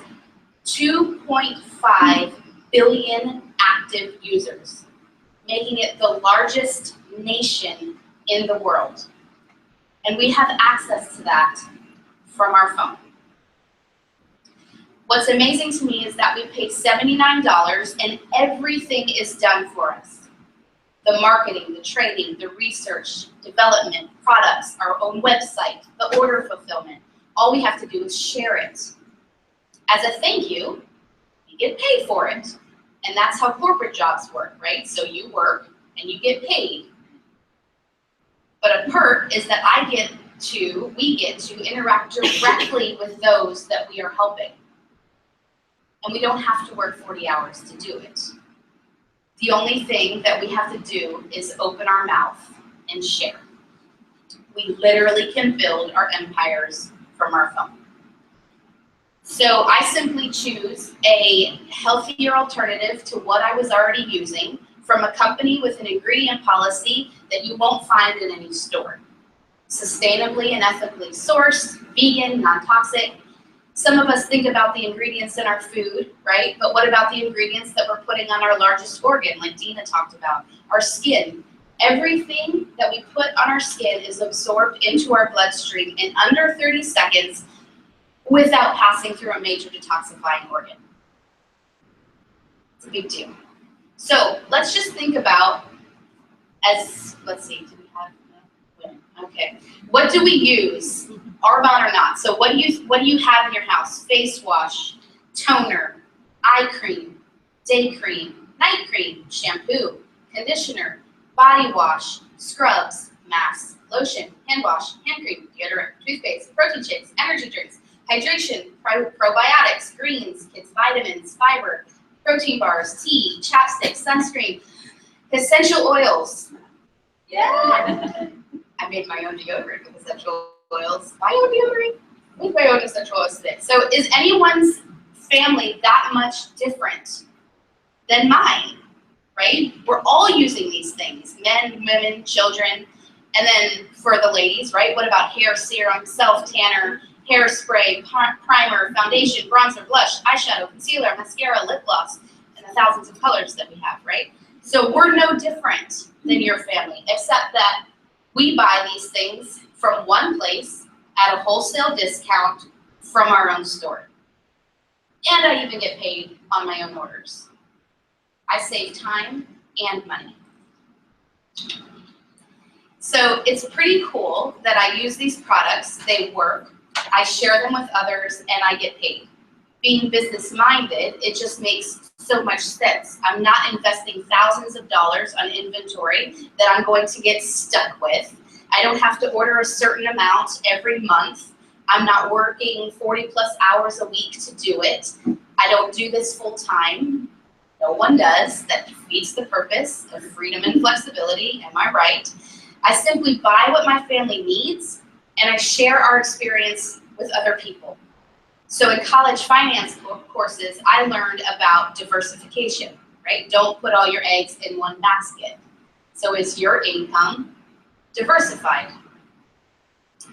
2.5 billion active users, making it the largest nation in the world? And we have access to that from our phone. What's amazing to me is that we pay $79 and everything is done for us. The marketing, the training, the research, development, products, our own website, the order fulfillment. All we have to do is share it. As a thank you, you get paid for it. And that's how corporate jobs work, right? So you work and you get paid. But a perk is that we get to interact directly with those that we are helping. And we don't have to work 40 hours to do it. The only thing that we have to do is open our mouth and share. We literally can build our empires from our phone. So I simply choose a healthier alternative to what I was already using from a company with an ingredient policy that you won't find in any store. Sustainably and ethically sourced, vegan, non-toxic. Some of us think about the ingredients in our food, right? But what about the ingredients that we're putting on our largest organ, like Dina talked about, our skin? Everything that we put on our skin is absorbed into our bloodstream in under 30 seconds without passing through a major detoxifying organ. It's a big deal. So let's just think about let's see, do we have women? Okay. What do we use? Arbonne or not. So what do you have in your house? Face wash, toner, eye cream, day cream, night cream, shampoo, conditioner, body wash, scrubs, masks, lotion, hand wash, hand cream, deodorant, toothpaste, protein shakes, energy drinks, hydration, probiotics, greens, kids vitamins, fiber, protein bars, tea, chapstick, sunscreen, essential oils. Yeah. I made my own deodorant with essential oils. My own deodorant with my own essential oils today. So is anyone's family that much different than mine, right? We're all using these things, men, women, children. And then for the ladies, right, what about hair serum, self-tanner, hairspray, primer, foundation, bronzer, blush, eyeshadow, concealer, mascara, lip gloss, and the thousands of colors that we have, right? So we're no different than your family, except that we buy these things from one place at a wholesale discount from our own store. And I even get paid on my own orders. I save time and money. So it's pretty cool that I use these products, they work, I share them with others, and I get paid. Being business-minded, it just makes so much sense. I'm not investing thousands of dollars on inventory that I'm going to get stuck with. I don't have to order a certain amount every month. I'm not working 40 plus hours a week to do it. I don't do this full time. No one does. That defeats the purpose of freedom and flexibility, am I right? I simply buy what my family needs and I share our experience with other people. So in college finance courses, I learned about diversification, right? Don't put all your eggs in one basket. So is your income diversified?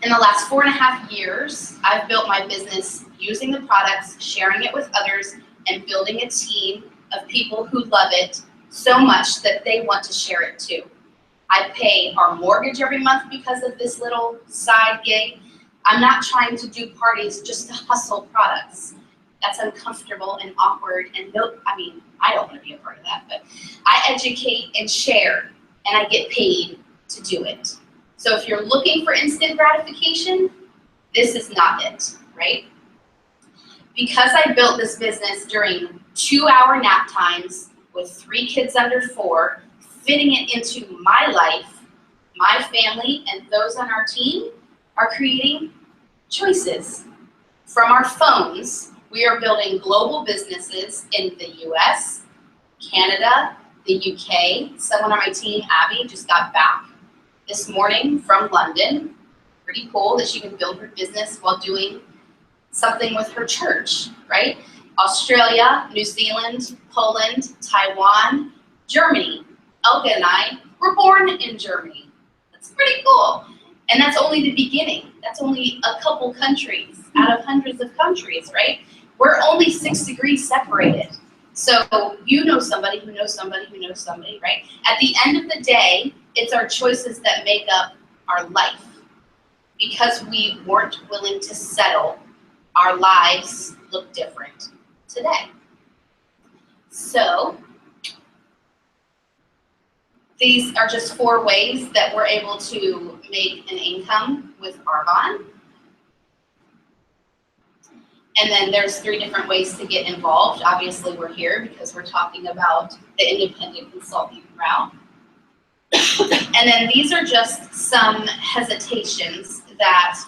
In the last 4.5 years, I've built my business using the products, sharing it with others, and building a team of people who love it so much that they want to share it too. I pay our mortgage every month because of this little side gig. I'm not trying to do parties just to hustle products. That's uncomfortable and awkward, and I don't want to be a part of that, but I educate and share, and I get paid to do it. So if you're looking for instant gratification, this is not it, right? Because I built this business during 2-hour nap times with 3 kids under 4, fitting it into my life, my family, and those on our team are creating choices. From our phones, we are building global businesses in the US, Canada, the UK. Someone on my team, Abby, just got back this morning from London. Pretty cool that she can build her business while doing something with her church, right? Australia, New Zealand, Poland, Taiwan, Germany. Elga and I were born in Germany. That's pretty cool. And that's only the beginning. That's only a couple countries out of hundreds of countries, right? We're only 6 degrees separated. So you know somebody who knows somebody who knows somebody, right? At the end of the day, it's our choices that make up our life. Because we weren't willing to settle, our lives look different today. So these are just 4 ways that we're able to make an income with Arbonne. And then there's 3 different ways to get involved. Obviously, we're here because we're talking about the independent consulting route. And then these are just some hesitations that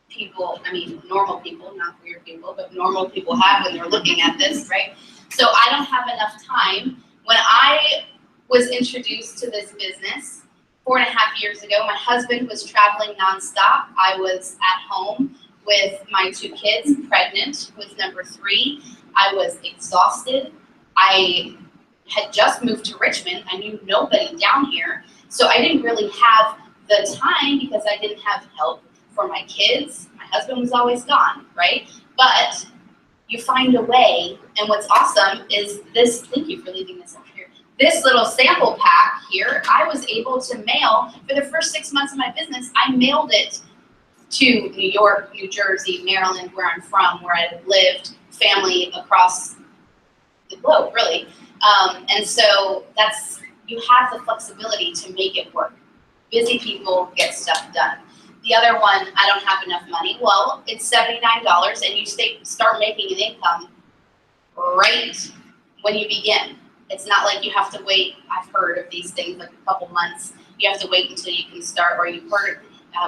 people, normal people, not weird people, but normal people have when they're looking at this, right? So I don't have enough time. When I was introduced to this business 4.5 years ago, my husband was traveling nonstop. I was at home with my 2 kids, pregnant with number 3. I was exhausted. I had just moved to Richmond. I knew nobody down here. So I didn't really have the time because I didn't have help for my kids. My husband was always gone, right? But you find a way, and what's awesome is this, thank you for leaving this up here, this little sample pack here, I was able to mail, for the first 6 months of my business, I mailed it to New York, New Jersey, Maryland, where I'm from, where I lived, family across the globe, really. And so you have the flexibility to make it work. Busy people get stuff done. The other one, I don't have enough money. Well, it's $79 and you start making an income right when you begin. It's not like you have to wait. I've heard of these things like a couple months. You have to wait until you can start, or you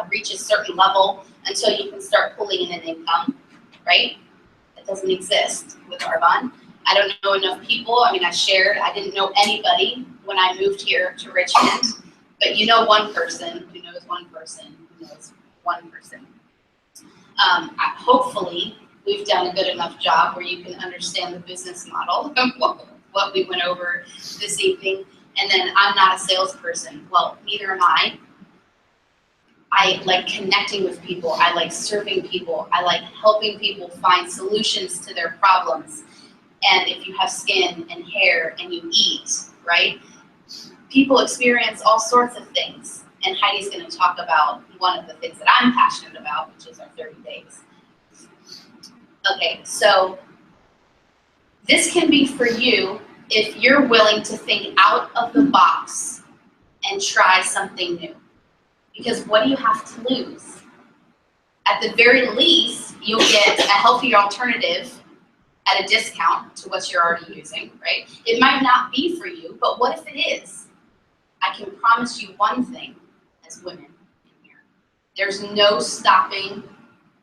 reach a certain level until you can start pulling in an income, right? That doesn't exist with Arbonne. I don't know enough people. I didn't know anybody when I moved here to Richmond, but you know one person who knows one person who knows one person. Hopefully, we've done a good enough job where you can understand the business model of what we went over this evening. And then I'm not a salesperson. Well, neither am I. I like connecting with people. I like serving people. I like helping people find solutions to their problems. And if you have skin and hair and you eat, right? People experience all sorts of things. And Heidi's going to talk about one of the things that I'm passionate about, which is our 30 days. Okay, so this can be for you if you're willing to think out of the box and try something new. Because what do you have to lose? At the very least, you'll get a healthier alternative at a discount to what you're already using, right? It might not be for you, but what if it is? I can promise you one thing as women in here. There's no stopping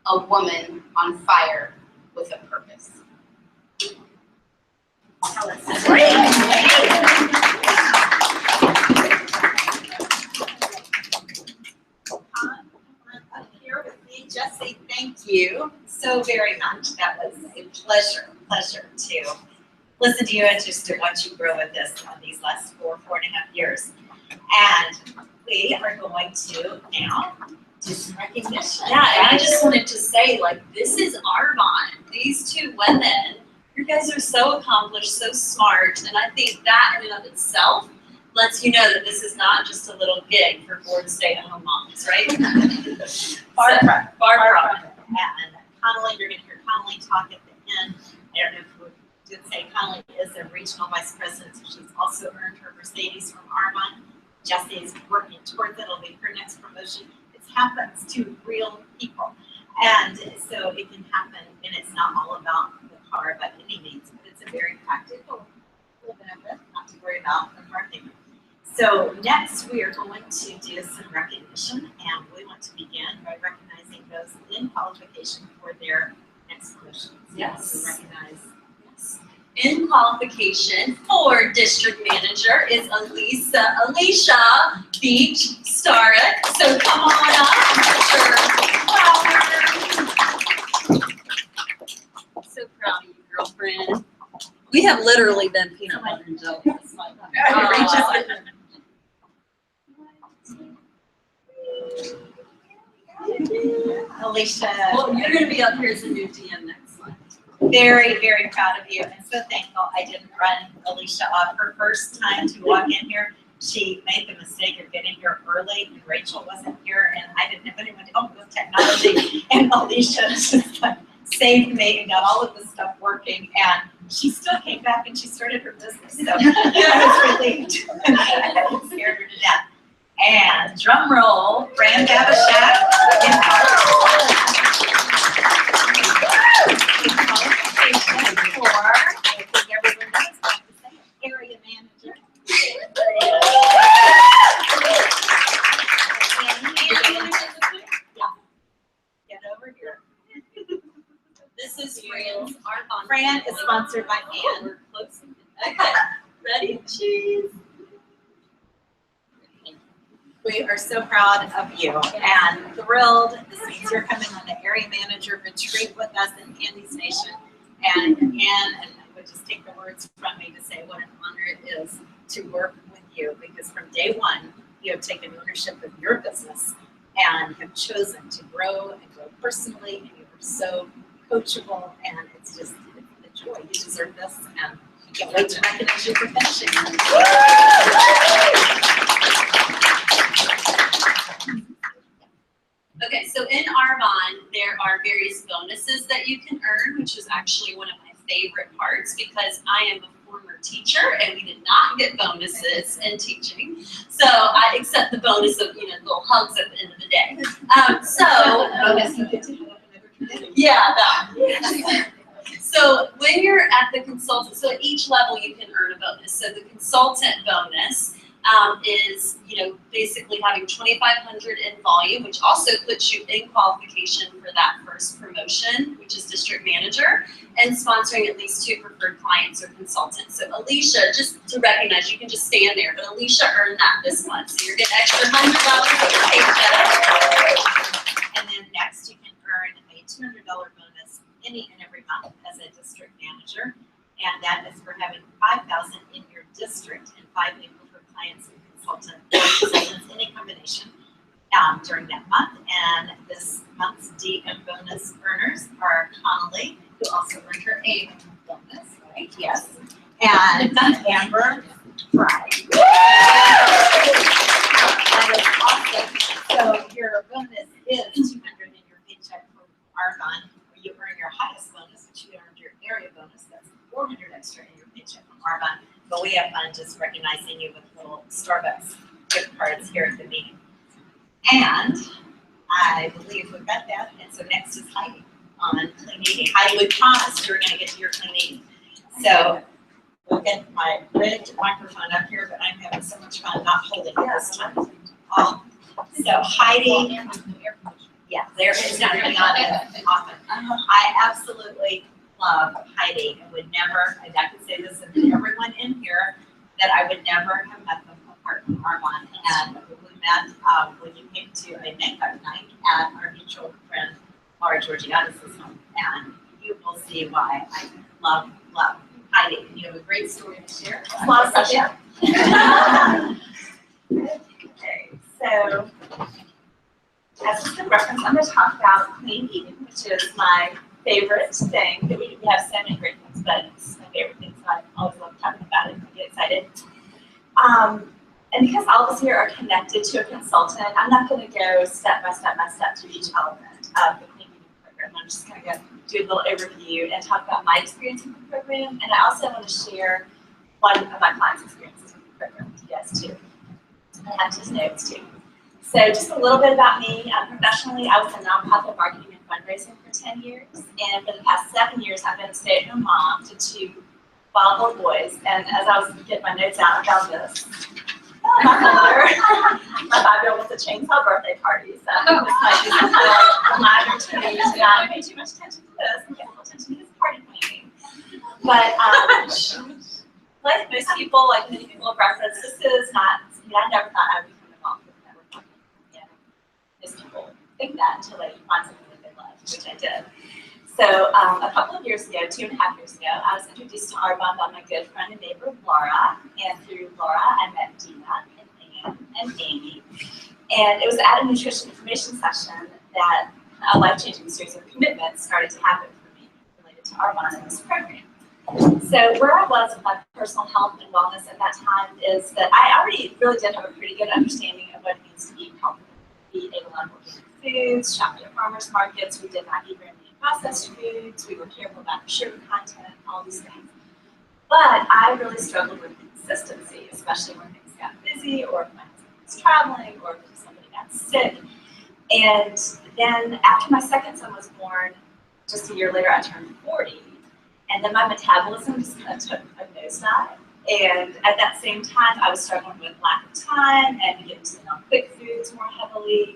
a woman on fire with a purpose. Here with me, Jesse, thank you so very much. That was a pleasure to listen to you and just to watch you grow with this on these last 4.5 years. And we are going to now do some recognition. Yeah, and I just wanted to say, this is Arbonne. These 2 women, you guys are so accomplished, so smart, and I think that in and of itself lets you know that this is not just a little gig for bored stay-at-home moms, right? Far from it. Far from it. And Connelly, you're gonna hear Connelly talk at the end. I don't know if we did say Connelly is a regional vice president, so she's also earned her Mercedes from Arbonne. Jesse's working towards it. It'll be her next promotion. It happens to real people. And so it can happen, and it's not all about the car by any means, but it's a very practical little benefit, not to worry about the car payment. So next we are going to do some recognition, and we want to begin by recognizing those in qualification for their next promotions. Yes. So recognize. Yes. In qualification for district manager is Alicia Beach Starrick. So come on up, Mr. So proud of you, girlfriend. We have literally been peanut butter and jelly this month. Alicia. Well, you're going to be up here as a new DM next month. Very, very proud of you, and so thankful I didn't run Alicia off. Her first time to walk in here, she made the mistake of getting here early, and Rachel wasn't here, and I didn't have anyone to help with technology, and Alicia just like saved me and got all of this stuff working, and she still came back and she started her business, so I was relieved. I scared her to death. And drum roll, Fran Babishak in qualification for, I think everyone knows what to say, area manager. Get over here. This is Fran's Arbonne. Fran is sponsored by Ann. We're closing. Okay, ready? Cheese. We are so proud of you and thrilled. This means you're coming on the area manager retreat with us in Andy's Nation. And Ann, and I would just take the words from me to say what an honor it is to work with you, because from day one, you have taken ownership of your business and have chosen to grow and grow personally, and you are so coachable, and it's just it's a joy. You deserve this, and I can't wait to recognize you for finishing. Okay, so in Arbonne, there are various bonuses that you can earn, which is actually one of my favorite parts because I am a former teacher and we did not get bonuses in teaching. So I accept the bonus of, little hugs at the end of the day. Bonus you get to have another committee. Yeah, that. So when you're at the consultant, so at each level you can earn a bonus. So the consultant bonus is, basically having 2,500 in volume, which also puts you in qualification for that first promotion, which is district manager, and sponsoring at least 2 preferred clients or consultants. So Alicia, just to recognize, you can just stand there, but Alicia earned that this month, so you're getting extra $100 for your paycheck. And then next you can earn a $200 bonus any and every month as a district manager, and that is for having 5,000 in your district and 5 people for clients and consultants, any combination during that month. And this month's DM bonus earners are Connelly, who also earned her A bonus, right? Yes. And Amber Fry. That is awesome. So your bonus is $200 in your paycheck from Arbonne, where you earn your highest bonus, which you earned your area bonus. That's $400 extra in your paycheck from Arbonne. But we have fun just recognizing you with little Starbucks gift cards here at the meeting. And I believe we've got that. And so next is Heidi on clean eating. Heidi, we promised you were going to get to your clean eating. So we'll get my rigged microphone up here, but I'm having so much fun not holding it this time. So Heidi, yeah, there is not going to be on it often. I absolutely love Heidi and would never, and I can say this of everyone in here, that I would never have met them apart from Arbonne. And we met when you came to a makeup night at our mutual friend Laura Georgiadis' home. And you will see why I love Heidi. And you have a great story to share. Awesome. Okay, so as a reference, I'm going to talk about clean eating, which is my favorite thing. We have so many great things, but it's my favorite thing, so I always love talking about it. I get excited. And because all of us here are connected to a consultant, I'm not going to go step by step through each element of the Clean Eating program. I'm just going to do a little overview and talk about my experience with the program. And I also want to share one of my clients' experiences with the program with you guys too. I have his notes too. So just a little bit about me. Professionally, I was in nonprofit marketing and fundraising for 10 years. And for the past 7 years, I've been a stay-at-home mom to 2 volatile boys. And as I was getting my notes out, I found this. My 5-year-old wants a chainsaw birthday party, so this might be a reminder to me to not pay too much attention to this and pay a little attention to his party planning. But like most people, like many people have referenced, this is not, I never thought I would become involved with network marketing. Most people think that until they find something that they love, which I did. So a couple of years ago, 2.5 years ago, I was introduced to Arbonne by my good friend and neighbor, Laura. And through Laura, I met Dina and Anne and Amy. And it was at a nutrition information session that a life-changing series of commitments started to happen for me related to Arbonne and this program. So where I was with my personal health and wellness at that time is that I already really did have a pretty good understanding of what it means to eat healthy. We ate a lot of organic foods, shopped at farmers markets, we did not eat very processed foods, we were careful about the sugar content, all these things. But I really struggled with consistency, especially when things got busy or if my husband was traveling or if somebody got sick. And then after my second son was born, just a year later, I turned 40. And then my metabolism just kind of took a nosedive. And at that same time, I was struggling with lack of time and getting to know quick foods more heavily.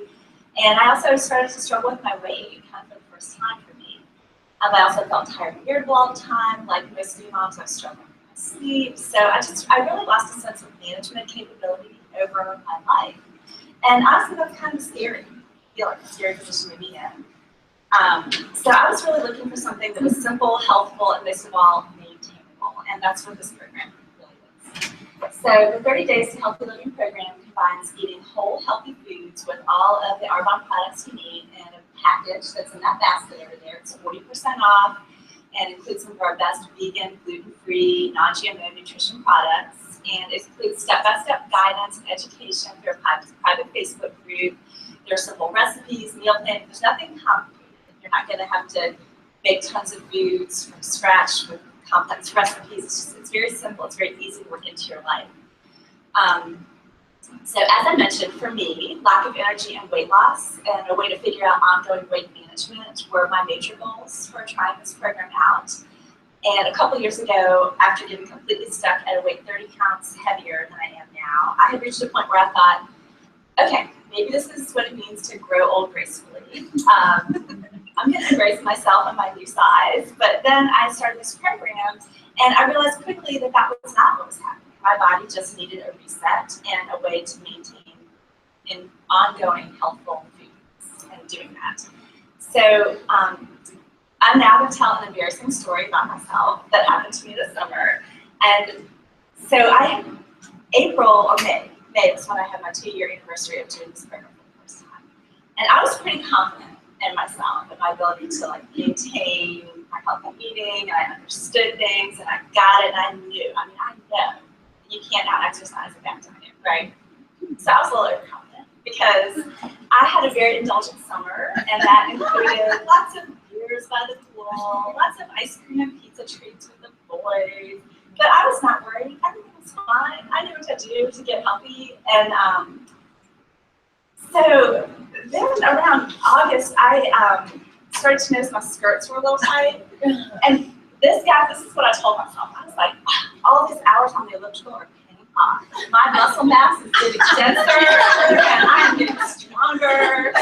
And I also started to struggle with my weight kind of for the first time for me. I also felt tired and irritable all the time. Like most new moms, I was struggling with my sleep. So I really lost a sense of management capability over my life. And honestly, that's kind of scary. I feel like a scary position to be in. So I was really looking for something that was simple, healthful, and most of all, maintainable. And that's what this program really is. So the 30 Days to Healthy Living program combines eating whole, healthy foods with all of the Arbonne products you need in a package that's in that basket over there. It's 40% off and includes some of our best vegan, gluten-free, non-GMO nutrition products. And it includes step-by-step guidance and education through a private Facebook group. There's simple recipes, meal planning. There's nothing complicated. You're not going to have to make tons of foods from scratch with complex recipes. It's very simple. It's very easy to work into your life. So as I mentioned, for me, lack of energy and weight loss and a way to figure out ongoing weight management were my major goals for trying this program out. And a couple years ago, after getting completely stuck at a weight 30 pounds heavier than I am now, I had reached a point where I thought, okay, maybe this is what it means to grow old gracefully. I'm going to embrace myself and my new size. But then I started this program, and I realized quickly that that was not what was happening. My body just needed a reset and a way to maintain an ongoing healthful foods and doing that. So I'm now going to tell an embarrassing story about myself that happened to me this summer. And so April or May was when I had my 2-year anniversary of doing this program for the first time. And I was pretty confident in myself and my ability to maintain my healthy eating, and I understood things, and I got it, and I knew. I know you can't out exercise a bad diet, right? So I was a little overconfident because I had a very indulgent summer, and that included lots of beers by the pool, lots of ice cream and pizza treats with the boys. But I was not worried. Everything was fine. I knew what to do to get healthy, and so then around August, I started to notice my skirts were a little tight, and this is what I told myself. I was like, all these hours on the elliptical are paying off. My muscle mass is getting denser, and I'm getting stronger.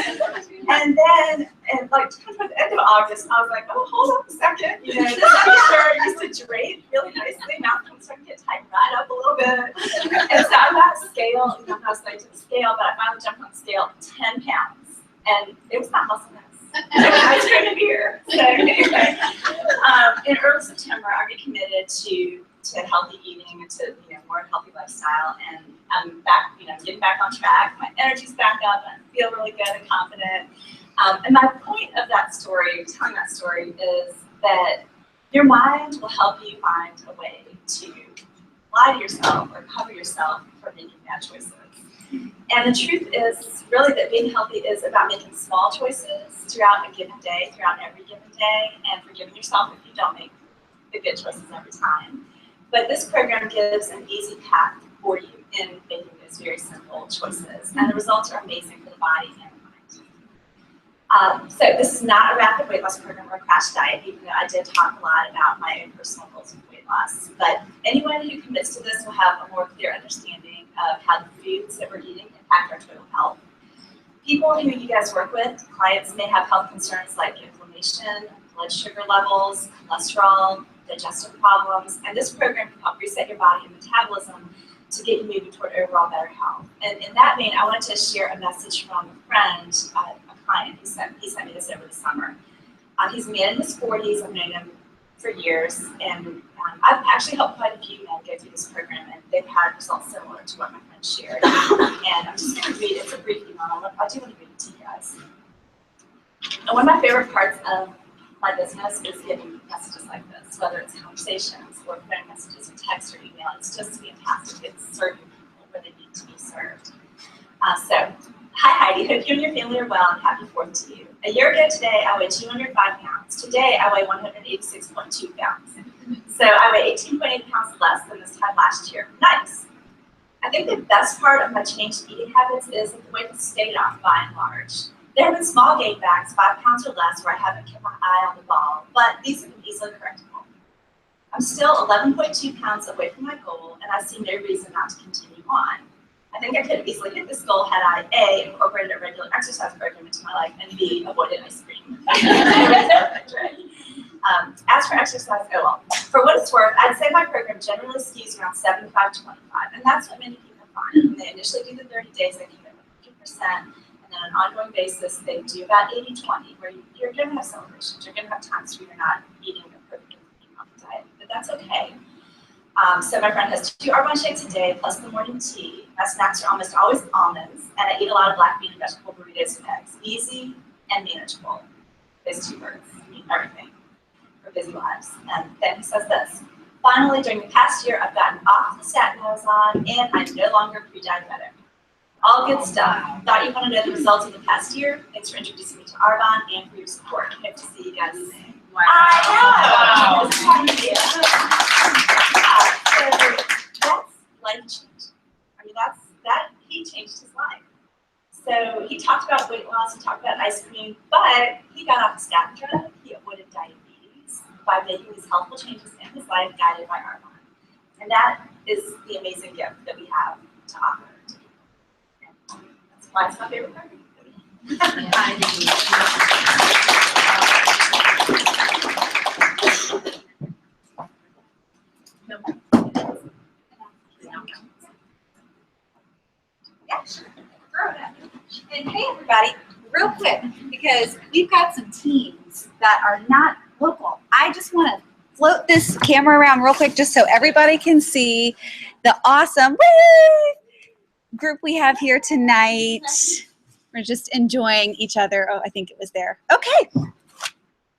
And then, towards the end of August, I was like, oh, hold up a second. This t-shirt used to drape really nicely. Now it's starting to get tightened right up a little bit. And so I'm at a scale. I'm not slave to the scale, but I finally jumped on the scale 10 pounds. And it was not muscle mass. I turned a beer. So anyway, in early September, I recommitted to healthy eating and to more healthy lifestyle, and I'm back, getting back on track. My energy's back up, and I feel really good and confident. And my point of that story, telling that story, is that your mind will help you find a way to lie to yourself or cover yourself for making bad choices. And the truth is really that being healthy is about making small choices throughout a given day, throughout every given day, and forgiving yourself if you don't make the good choices every time. But this program gives an easy path for you in making those very simple choices. And the results are amazing for the body and the mind. So this is not a rapid weight loss program or a crash diet, even though I did talk a lot about my own personal goals with weight loss. But anyone who commits to this will have a more clear understanding of how the foods that we're eating impact our total health. People who you guys work with, clients, may have health concerns like inflammation, blood sugar levels, cholesterol, digestive problems, and this program can help reset your body and metabolism to get you moving toward overall better health. And in that vein, I wanted to share a message from a friend, a client. He sent me this over the summer. He's a man in his 40s. I've known him for years, and I've actually helped quite a few men go through this program, and they've had results similar to what my friend shared. And I'm just going to read it. It's a brief email. I do want to read it to you guys. And one of my favorite parts of my business is getting messages like this, whether it's conversations or phone messages or text or email. It's just fantastic. It's serving people where they need to be served. So, hi Heidi, hope you and your family are well and happy 4th to you. A year ago today, I weighed 205 pounds. Today, I weigh 186.2 pounds. So I weigh 18.8 pounds less than this time last year. Nice. I think the best part of my changed eating habits is that the weight has stayed off by and large. There have been small gain backs, 5 pounds or less, where I haven't kept my eye on the ball, but these have been easily correctable. I'm still 11.2 pounds away from my goal, and I see no reason not to continue on. I think I could have easily hit this goal had I, A, incorporated a regular exercise program into my life, and B, avoided ice cream. As for exercise, oh well. For what it's worth, I'd say my program generally skews around 75-25, and that's what many people find. When they initially do the 30 days, they keep it 100%. And on an ongoing basis, they do about 80-20, where you're going to have celebrations. You're going to have times where you're not eating a perfectly healthy diet, but that's okay. So my friend has 2 Arbonne shakes a day, plus the morning tea. My snacks are almost always almonds, and I eat a lot of black bean and vegetable burritos and eggs. Easy and manageable. Those 2 words mean everything for busy lives. And then he says this: finally, during the past year, I've gotten off the statin I was on, and I'm no longer pre-diabetic. All good stuff. Thought you want to know the results of the past year. Thanks for introducing me to Arbonne and for your support. Hope to see you guys soon. Wow. I know. So that's life change. I mean, he changed his life. So he talked about weight loss, he talked about ice cream, but he got off the statin drug. He avoided diabetes by making these healthful changes in his life, guided by Arbonne. And that is the amazing gift that we have to offer. That's why it's my favorite program. Yeah, sure. And hey, everybody, real quick, because we've got some teams that are not local. I just want to float this camera around real quick just so everybody can see the awesome group we have here tonight. We're just enjoying each other. Oh, I think it was there. Okay,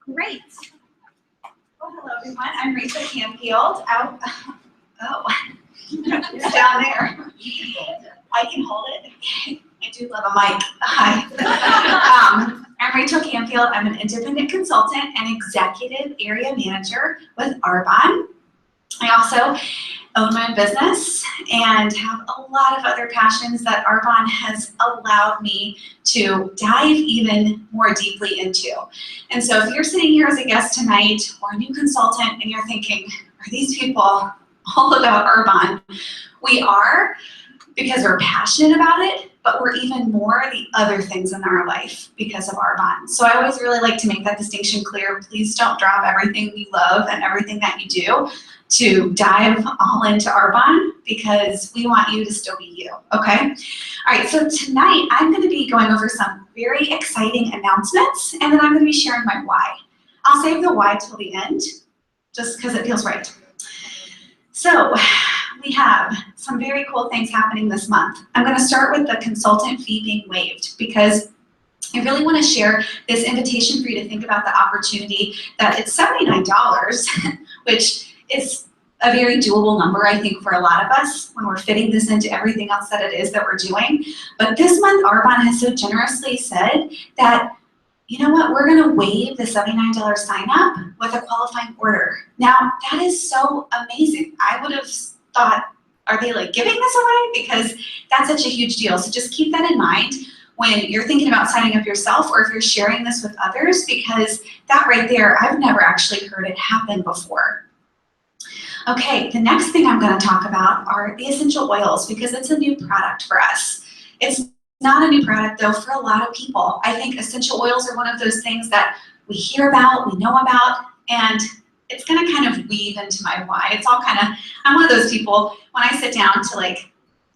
great. Well, hello, everyone. I'm Rachel Canfield. It's down there. I can hold it. Okay. I do love a mic. Hi. I'm Rachel Canfield. I'm an independent consultant and executive area manager with Arbonne. I also own my own business and have a lot of other passions that Arbonne has allowed me to dive even more deeply into. And so if you're sitting here as a guest tonight or a new consultant and you're thinking, are these people all about Arbonne? We are, because we're passionate about it, but we're even more the other things in our life because of Arbonne. So I always really like to make that distinction clear. Please don't drop everything you love and everything that you do to dive all into Arbonne, because we want you to still be you, okay? All right, so tonight I'm gonna be going over some very exciting announcements, and then I'm gonna be sharing my why. I'll save the why till the end, just because it feels right. So we have some very cool things happening this month. I'm gonna start with the consultant fee being waived, because I really want to share this invitation for you to think about the opportunity that it's $79, which is a very doable number, I think, for a lot of us when we're fitting this into everything else that it is that we're doing. But this month, Arbonne has so generously said that, you know what, we're gonna waive the $79 sign up with a qualifying order. Now, that is so amazing. I would have thought, are they like giving this away? Because that's such a huge deal. So just keep that in mind when you're thinking about signing up yourself or if you're sharing this with others, because that right there, I've never actually heard it happen before. Okay, the next thing I'm gonna talk about are the essential oils, because it's a new product for us. It's not a new product though for a lot of people. I think essential oils are one of those things that we hear about, we know about, and it's gonna kind of weave into my why. It's all kind of, I'm one of those people, when I sit down to like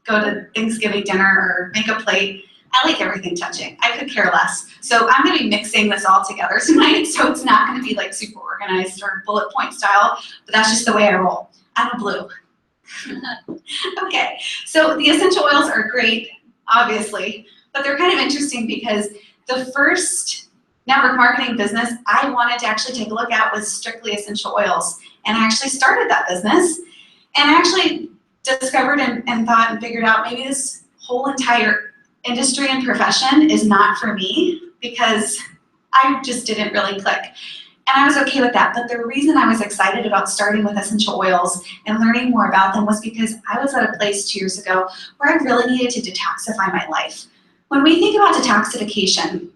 go to Thanksgiving dinner or make a plate, I like everything touching. I could care less. So I'm gonna be mixing this all together tonight, so it's not gonna be like super organized or bullet point style, but that's just the way I roll. I'm a blue. Okay, so the essential oils are great, obviously, but they're kind of interesting because the first network marketing business I wanted to actually take a look at was strictly essential oils. And I actually started that business, and I actually discovered and thought and figured out maybe this whole entire industry and profession is not for me because I just didn't really click. And I was okay with that, but the reason I was excited about starting with essential oils and learning more about them was because I was at a place 2 years ago where I really needed to detoxify my life. When we think about detoxification,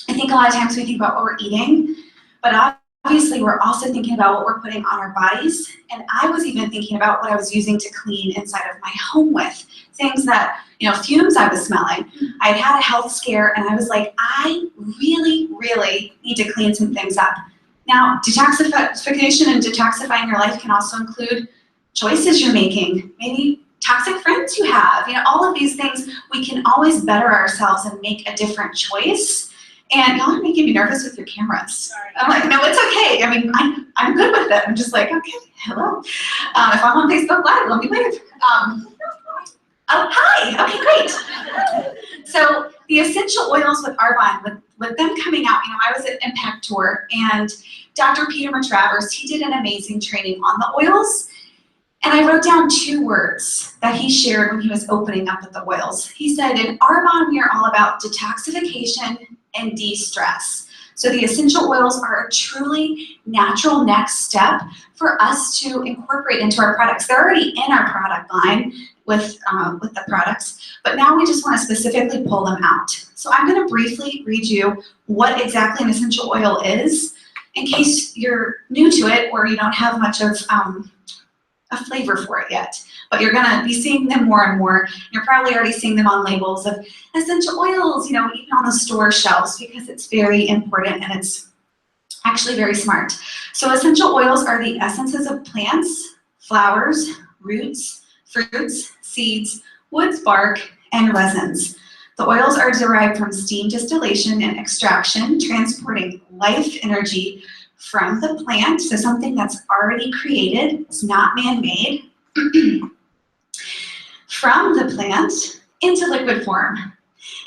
I think a lot of times we think about what we're eating, but obviously we're also thinking about what we're putting on our bodies. And I was even thinking about what I was using to clean inside of my home with. Things that, you know, fumes I was smelling. I'd had a health scare and I was like, I really, really need to clean some things up. Now, detoxification and detoxifying your life can also include choices you're making, maybe toxic friends you have, you know, all of these things. We can always better ourselves and make a different choice. And y'all are making me nervous with your cameras. Sorry. I'm like, no, it's okay. I mean, I'm good with it. I'm just like, okay, hello. If I'm on Facebook Live, let me wave. Oh, hi, okay, great. So the essential oils with Arbonne, with them coming out, you know, I was at Impact Tour and Dr. Peter Matravers, he did an amazing training on the oils. And I wrote down 2 words that he shared when he was opening up with the oils. He said, in Arbonne, we are all about detoxification and de-stress. So the essential oils are a truly natural next step for us to incorporate into our products. They're already in our product line with the products, but now we just want to specifically pull them out. So I'm going to briefly read you what exactly an essential oil is in case you're new to it or you don't have much of a flavor for it yet. But you're going to be seeing them more and more. You're probably already seeing them on labels of essential oils, you know, even on the store shelves, because it's very important and it's actually very smart. So essential oils are the essences of plants, flowers, roots, fruits, seeds, woods, bark, and resins. The oils are derived from steam distillation and extraction, transporting life energy from the plant, so something that's already created, it's not man-made, from the plant into liquid form.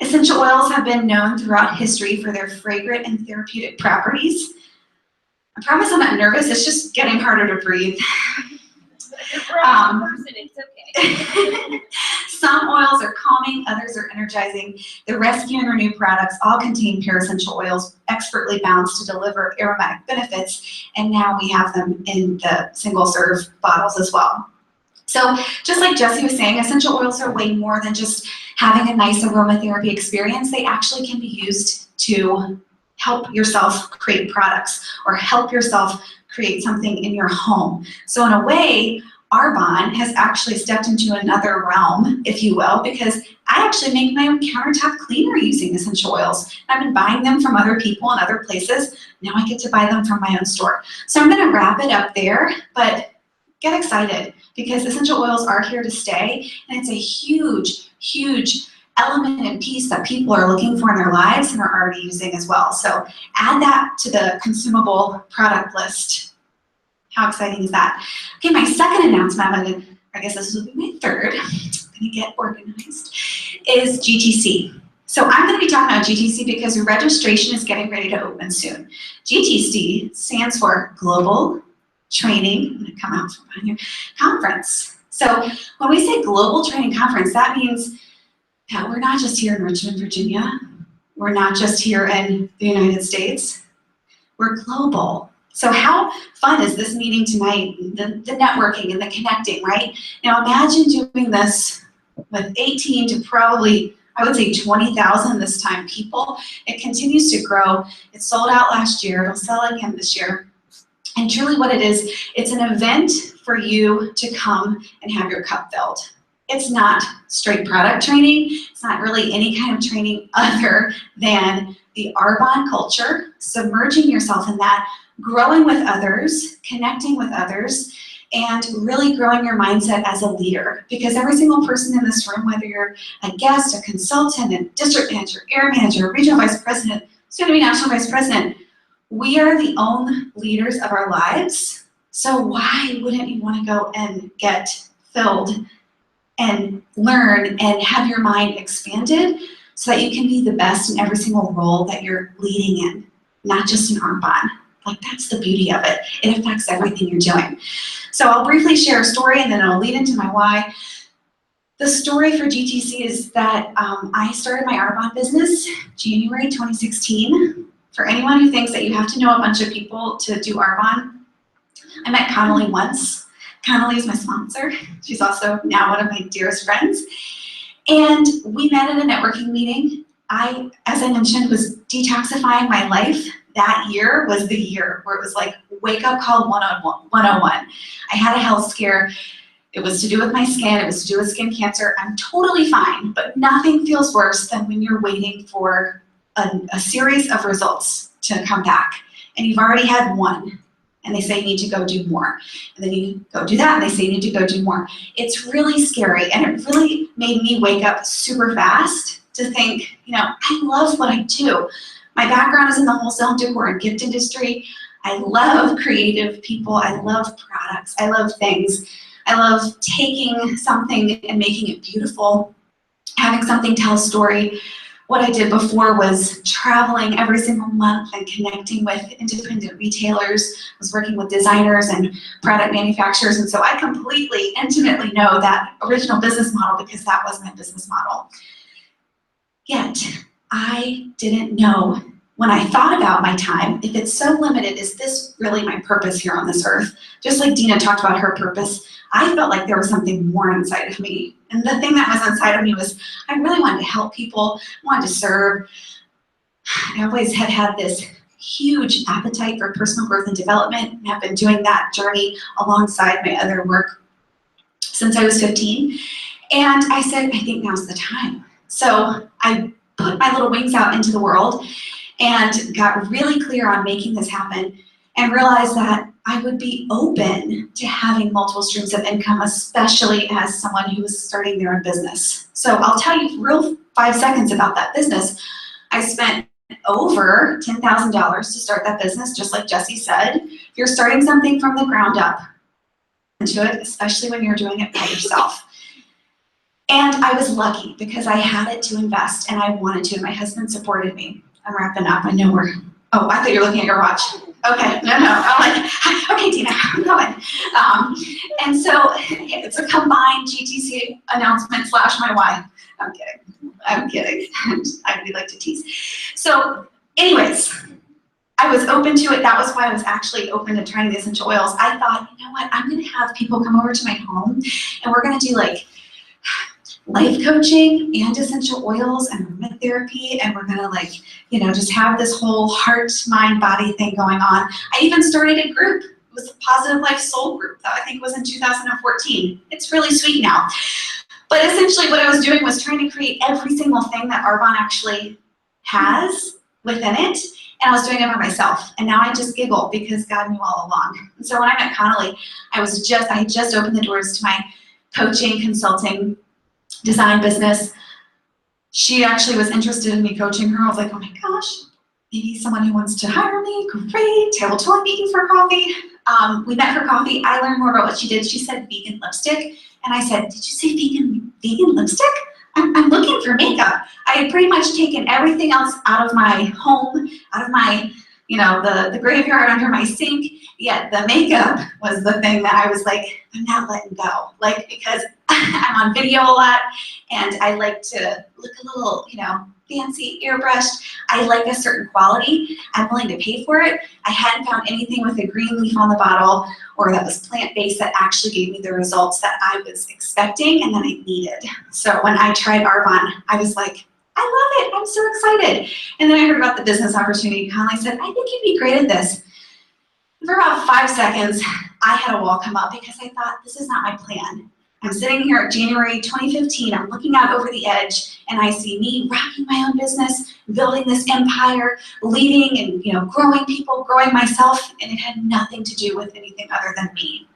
Essential oils have been known throughout history for their fragrant and therapeutic properties. I promise I'm not nervous, it's just getting harder to breathe. It's okay. Some oils are calming, others are energizing. The rescue and renew products all contain pure essential oils, expertly balanced to deliver aromatic benefits, and now we have them in the single-serve bottles as well. So just like Jesse was saying, essential oils are way more than just having a nice aromatherapy experience. They actually can be used to help yourself create products or help yourself create something in your home. So in a way, Arbonne has actually stepped into another realm, if you will, because I actually make my own countertop cleaner using essential oils. I've been buying them from other people in other places. Now I get to buy them from my own store. So I'm gonna wrap it up there, but get excited because essential oils are here to stay, and it's a huge, huge element and piece that people are looking for in their lives and are already using as well. So add that to the consumable product list. How exciting is that? Okay, my second announcement, I guess this will be my third, I'm gonna get organized, is GTC. So I'm gonna be talking about GTC because registration is getting ready to open soon. GTC stands for Global training, I'm gonna come out from behind here, conference. So when we say global training conference, that means that we're not just here in Richmond, Virginia. We're not just here in the United States. We're global. So how fun is this meeting tonight, the networking and the connecting, right? Now imagine doing this with 18 to probably, I would say 20,000 this time people. It continues to grow. It sold out last year. It'll sell again this year. And truly what it is, it's an event for you to come and have your cup filled. It's not straight product training. It's not really any kind of training other than the Arbonne culture, submerging yourself in that, growing with others, connecting with others, and really growing your mindset as a leader. Because every single person in this room, whether you're a guest, a consultant, a district manager, area manager, regional vice president, soon to be national vice president, we are the own leaders of our lives. So why wouldn't you want to go and get filled and learn and have your mind expanded so that you can be the best in every single role that you're leading in, not just in Arbonne. Like, that's the beauty of it. It affects everything you're doing. So I'll briefly share a story and then I'll lead into my why. The story for GTC is that I started my Arbonne business January 2016. For anyone who thinks that you have to know a bunch of people to do Arbonne, I met Connolly once. Connolly is my sponsor. She's also now one of my dearest friends. And we met at a networking meeting. I, as I mentioned, was detoxifying my life. That year was the year where it was like wake up call 101. I had a health scare. It was to do with my skin. It was to do with skin cancer. I'm totally fine, but nothing feels worse than when you're waiting for a series of results to come back. And you've already had one. And they say you need to go do more. And then you go do that, and they say you need to go do more. It's really scary, and it really made me wake up super fast to think, you know, I love what I do. My background is in the wholesale decor and gift industry. I love creative people. I love products. I love things. I love taking something and making it beautiful, having something tell a story. What I did before was traveling every single month and connecting with independent retailers. I was working with designers and product manufacturers, and so I completely, intimately know that original business model because that was my business model. Yet, I didn't know when I thought about my time, if it's so limited, is this really my purpose here on this earth? Just like Dina talked about her purpose, I felt like there was something more inside of me. And the thing that was inside of me was I really wanted to help people, wanted to serve. I always had had this huge appetite for personal growth and development, and have been doing that journey alongside my other work since I was 15. And I said, I think now's the time. So I put my little wings out into the world and got really clear on making this happen, and realized that I would be open to having multiple streams of income, especially as someone who was starting their own business. So I'll tell you real 5 seconds about that business. I spent over $10,000 to start that business, just like Jesse said. If you're starting something from the ground up, into it, especially when you're doing it by yourself. And I was lucky because I had it to invest, and I wanted to. My husband supported me. I'm wrapping up. I know we're, oh, I thought you were looking at your watch. Okay, no. I'm like, okay, Dina, I'm going. And so it's a combined GTC announcement / my why. I'm kidding. I really like to tease. So anyways, I was open to it. That was why I was actually open to trying the essential oils. I thought, you know what, I'm gonna have people come over to my home, and we're gonna do like life coaching and essential oils and aromatherapy, and we're gonna like, you know, just have this whole heart, mind, body thing going on. I even started a group. It was the Positive Life Soul group that I think was in 2014. It's really sweet now. But essentially what I was doing was trying to create every single thing that Arbonne actually has within it, and I was doing it by myself. And now I just giggle because God knew all along. And so when I met Connolly, I had just opened the doors to my coaching, consulting, design business. She actually was interested in me coaching her. I was like, oh my gosh, maybe someone who wants to hire me, great. I will totally meet you for coffee. We met for coffee. I learned more about what she did. She said vegan lipstick. And I said, did you say vegan lipstick? I'm looking for makeup. I had pretty much taken everything else out of my home, out of my you know, the graveyard under my sink, yet the makeup was the thing that I was like, I'm not letting go. Like, because I'm on video a lot and I like to look a little, you know, fancy, airbrushed. I like a certain quality. I'm willing to pay for it. I hadn't found anything with a green leaf on the bottle or that was plant-based that actually gave me the results that I was expecting and that I needed. So when I tried Arbonne, I was like, I love it. I'm so excited. And then I heard about the business opportunity. Conley said, I think you'd be great at this. For about 5 seconds, I had a wall come up because I thought, this is not my plan. I'm sitting here at January 2015, I'm looking out over the edge, and I see me rocking my own business, building this empire, leading and, you know, growing people, growing myself, and it had nothing to do with anything other than me.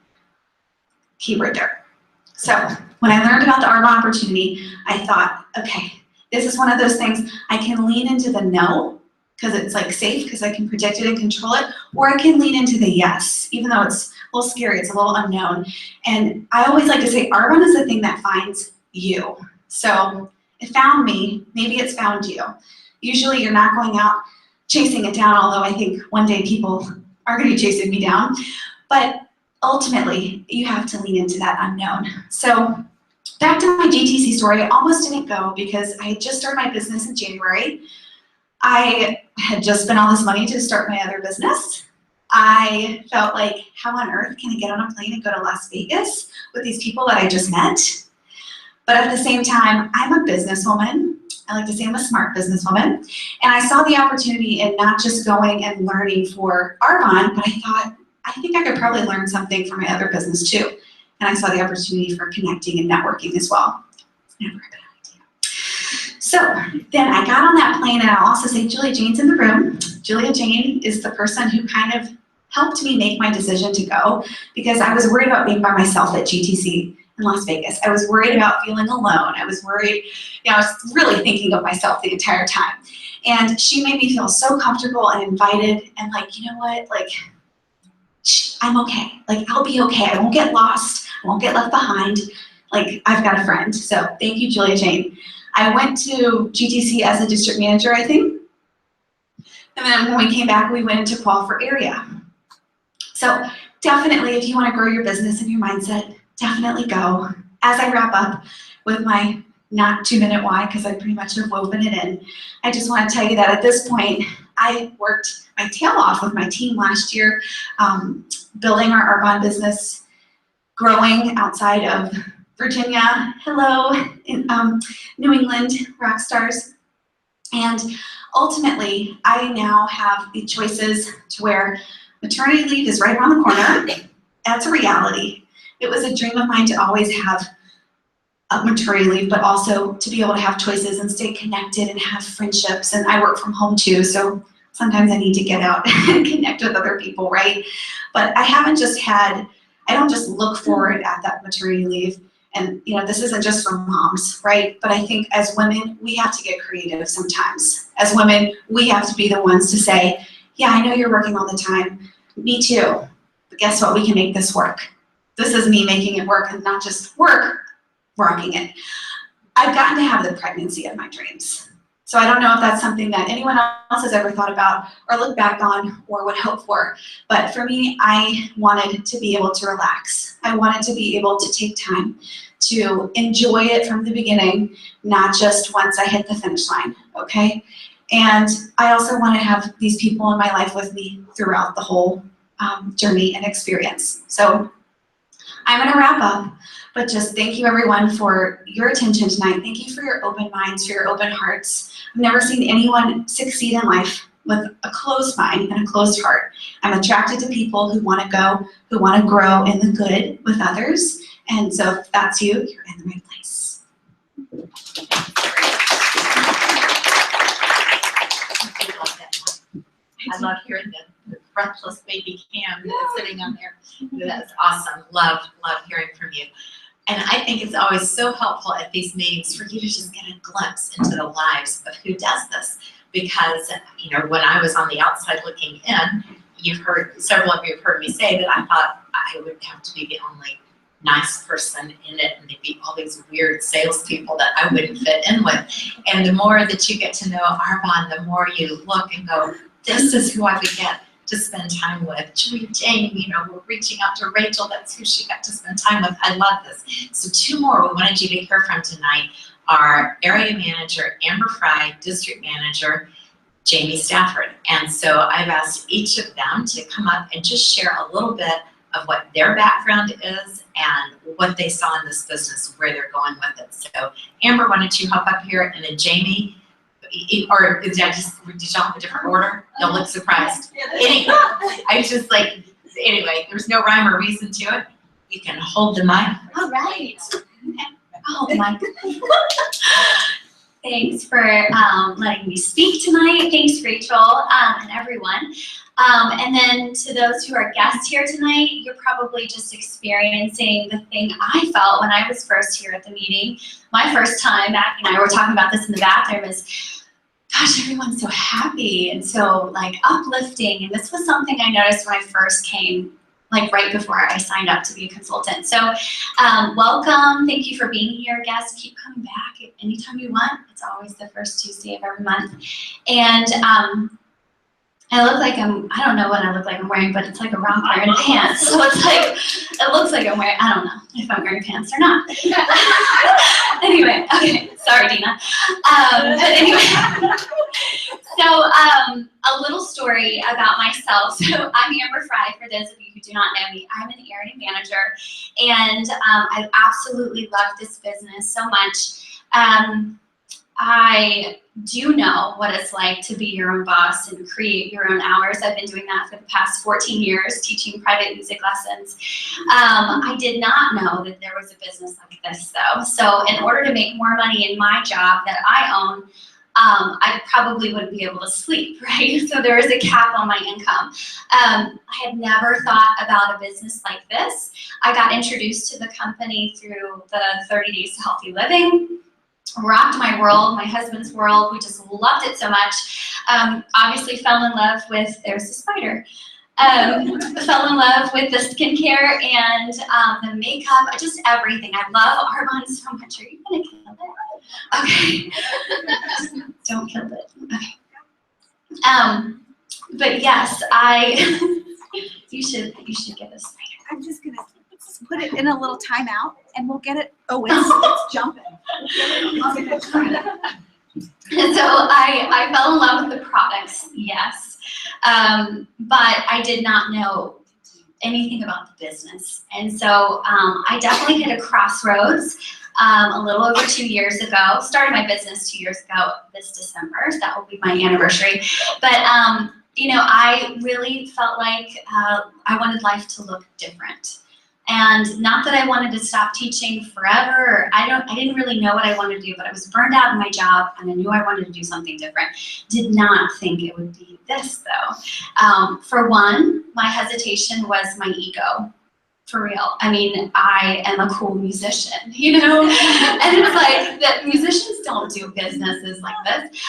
Keyword there. So when I learned about the Arbonne opportunity, I thought, okay, this is one of those things I can lean into the no, because it's like safe, because I can predict it and control it, or I can lean into the yes, even though it's a little scary, it's a little unknown. And I always like to say, Arbonne is the thing that finds you. So it found me, maybe it's found you. Usually you're not going out chasing it down, although I think one day people are gonna be chasing me down. But ultimately, you have to lean into that unknown. So back to my GTC story, I almost didn't go because I had just started my business in January. I had just spent all this money to start my other business. I felt like, how on earth can I get on a plane and go to Las Vegas with these people that I just met? But at the same time, I'm a businesswoman. I like to say I'm a smart businesswoman. And I saw the opportunity in not just going and learning for Arbonne, but I thought, I think I could probably learn something for my other business too. And I saw the opportunity for connecting and networking as well. It's never a bad idea. So then I got on that plane, and I'll also say Julia Jane's in the room. Julia Jane is the person who kind of helped me make my decision to go, because I was worried about being by myself at GTC in Las Vegas. I was worried about feeling alone. I was worried, you know, I was really thinking of myself the entire time. And she made me feel so comfortable and invited and like, you know what, like, I'm okay. Like, I'll be okay. I won't get lost. I won't get left behind. Like, I've got a friend. So thank you, Julia Jane. I went to GTC as a district manager, I think. And then when we came back, we went into qual for area. So definitely, if you want to grow your business and your mindset, definitely go. As I wrap up with my not 2-minute why, because I pretty much have woven it in, I just want to tell you that at this point, I worked my tail off with my team last year, building our Arbonne business, growing outside of Virginia, hello, in New England, rock stars. And ultimately, I now have the choices to where maternity leave is right around the corner. That's a reality. It was a dream of mine to always have a maternity leave, but also to be able to have choices and stay connected and have friendships. And I work from home too, so sometimes I need to get out and connect with other people, right? But I haven't just had, I don't just look forward at that maternity leave. And you know, this isn't just for moms, right? But I think as women, we have to get creative sometimes. As women, we have to be the ones to say, yeah, I know you're working all the time. Me too. But guess what? We can make this work. This is me making it work, and not just work, rocking it. I've gotten to have the pregnancy of my dreams. So I don't know if that's something that anyone else has ever thought about or looked back on or would hope for. But for me, I wanted to be able to relax. I wanted to be able to take time to enjoy it from the beginning, not just once I hit the finish line, okay? And I also want to have these people in my life with me throughout the whole journey and experience. So I'm going to wrap up, but just thank you everyone for your attention tonight. Thank you for your open minds, for your open hearts. I've never seen anyone succeed in life with a closed mind and a closed heart. I'm attracted to people who want to go, who want to grow in the good with others. And so if that's you, you're in the right place. I love hearing the breathless baby Cam sitting on there. That's awesome. Love hearing from you. And I think it's always so helpful at these meetings for you to just get a glimpse into the lives of who does this. Because, you know, when I was on the outside looking in, several of you have heard me say that I thought I would have to be the only nice person in it, and there'd be all these weird salespeople that I wouldn't fit in with. And the more that you get to know Arbonne, the more you look and go, this is who I would get to spend time with. Jane, you know, we're reaching out to Rachel. That's who she got to spend time with. I love this. So 2 more we wanted you to hear from tonight are area manager Amber Fry, district manager Jamie Stafford. And so I've asked each of them to come up and just share a little bit of what their background is and what they saw in this business, where they're going with it. So Amber, why don't you hop up here, and then Jamie, or did y'all have a different order? Don't look surprised. Anyway, I was just like, anyway, there's no rhyme or reason to it. You can hold the mic. All right. Oh my goodness. Thanks for letting me speak tonight. Thanks, Rachel, and everyone. And then to those who are guests here tonight, you're probably just experiencing the thing I felt when I was first here at the meeting. My first time, Mac and I were talking about this in the bathroom, is, gosh, everyone's so happy and so like uplifting. And this was something I noticed when I first came, like right before I signed up to be a consultant. So welcome, thank you for being here, guests. Keep coming back anytime you want. It's always the first Tuesday of every month. And I look like I don't know what I look like I'm wearing, but it's like a romper and pants. So it's like, it looks like I'm wearing, I don't know if I'm wearing pants or not. Anyway, okay, sorry, Dina. But anyway, so a little story about myself. So I'm Amber Fry, for those of you who do not know me. I'm an area manager, and I absolutely love this business so much. I do know what it's like to be your own boss and create your own hours. I've been doing that for the past 14 years, teaching private music lessons. I did not know that there was a business like this, though. So in order to make more money in my job that I own, I probably wouldn't be able to sleep, right? So there is a cap on my income. I had never thought about a business like this. I got introduced to the company through the 30 Days to Healthy Living. Rocked my world, my husband's world. We just loved it so much. Obviously fell in love with, there's the spider. Fell in love with the skincare and the makeup, just everything. I love Arbonne so much. Are you gonna kill it? Okay. Don't kill it. Okay. But yes, you should get a spider. I'm just gonna put it in a little timeout and we'll get it. Oh, it's jumping. And so I fell in love with the products, yes. But I did not know anything about the business. And so I definitely hit a crossroads a little over 2 years ago. Started my business 2 years ago this December, so that will be my anniversary. But you know, I really felt like I wanted life to look different. And not that I wanted to stop teaching forever, or I didn't really know what I wanted to do, but I was burned out in my job and I knew I wanted to do something different. Did not think it would be this though. For one, my hesitation was my ego. For real. I mean, I am a cool musician, you know? And it's like that musicians don't do businesses like this.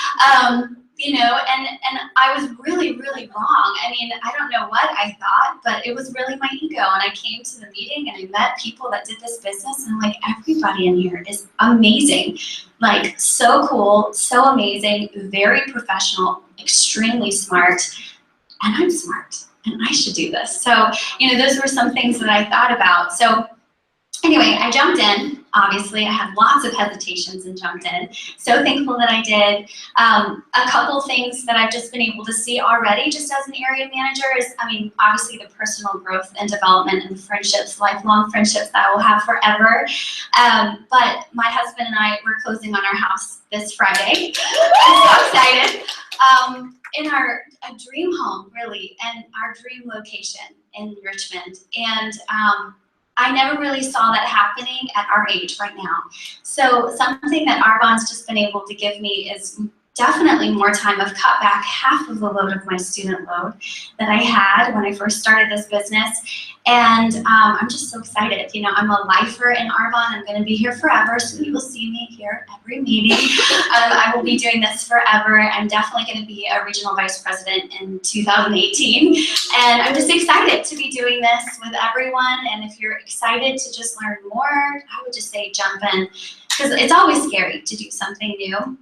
You know, and I was really, really wrong. I mean, I don't know what I thought, but it was really my ego. And I came to the meeting and I met people that did this business, and I'm like, everybody in here is amazing. Like, so cool, so amazing, very professional, extremely smart, and I'm smart, and I should do this. So, you know, those were some things that I thought about. So anyway, I jumped in. Obviously, I had lots of hesitations and jumped in. So thankful that I did. A couple things that I've just been able to see already just as an area manager is, I mean, obviously the personal growth and development and friendships, lifelong friendships that I will have forever. But my husband and I, we're closing on our house this Friday. I'm so excited. In a dream home, really, and our dream location in Richmond. And I never really saw that happening at our age right now. So something that Arbonne's just been able to give me is definitely more time. I've cut back half of the load of my student load that I had when I first started this business. And I'm just so excited. You know, I'm a lifer in Arbonne. I'm going to be here forever, so you will see me here every meeting. I will be doing this forever. I'm definitely going to be a regional vice president in 2018. And I'm just excited to be doing this with everyone. And if you're excited to just learn more, I would just say jump in, because it's always scary to do something new.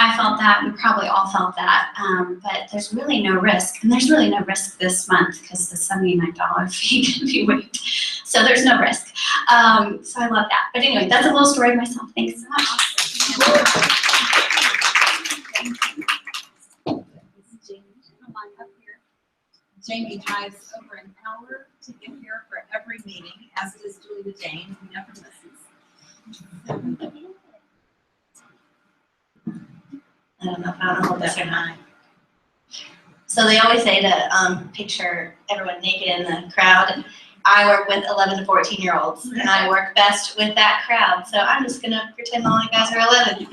I felt that. We probably all felt that. But there's really no risk. And there's really no risk this month because the $79 fee can be waived. So there's no risk. So I love that. But anyway, that's a little story of myself. Thanks so much. Jamie drives over an hour to get here for every meeting, as does Julia Jane, who never misses. I don't know if I don't hold this or not. So they always say to picture everyone naked in the crowd. I work with 11 to 14-year-olds, and I work best with that crowd. So I'm just gonna pretend all you guys are 11.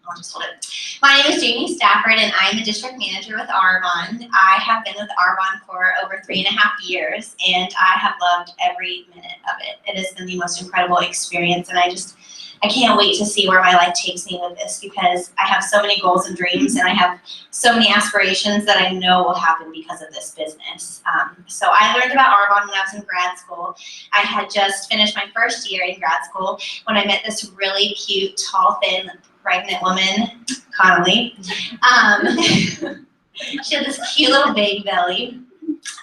I'll just hold it. My name is Jamie Stafford, and I am the district manager with Arbonne. I have been with Arbonne for over 3.5 years, and I have loved every minute of it. It has been the most incredible experience, and I can't wait to see where my life takes me with this, because I have so many goals and dreams, and I have so many aspirations that I know will happen because of this business. So I learned about Arbonne when I was in grad school. I had just finished my first year in grad school when I met this really cute, tall, thin, pregnant woman, Connolly. She had this cute little baby belly.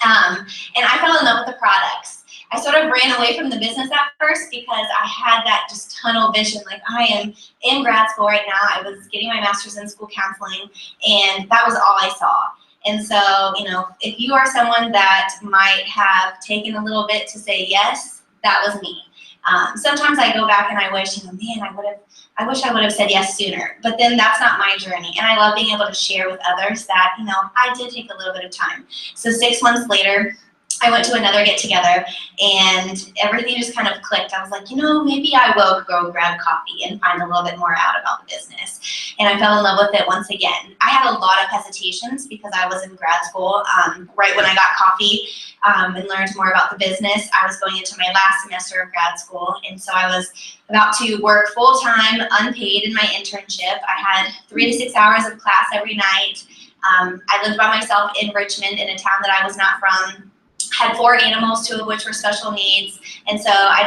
And I fell in love with the products. I sort of ran away from the business at first because I had that just tunnel vision. Like, I am in grad school right now. I was getting my master's in school counseling, and that was all I saw. And so, you know, if you are someone that might have taken a little bit to say yes, that was me. Sometimes I go back and I wish, man, I wish I would have said yes sooner. But then that's not my journey. And I love being able to share with others that, I did take a little bit of time. So 6 months later, I went to another get together, and everything just kind of clicked. I was like, maybe I will go grab coffee and find a little bit more out about the business. And I fell in love with it once again. I had a lot of hesitations because I was in grad school right when I got coffee and learned more about the business. I was going into my last semester of grad school, and so I was about to work full-time, unpaid in my internship. I had 3 to 6 hours of class every night. I lived by myself in Richmond, in a town that I was not from. Had 4 animals, 2 of which were special needs, and so I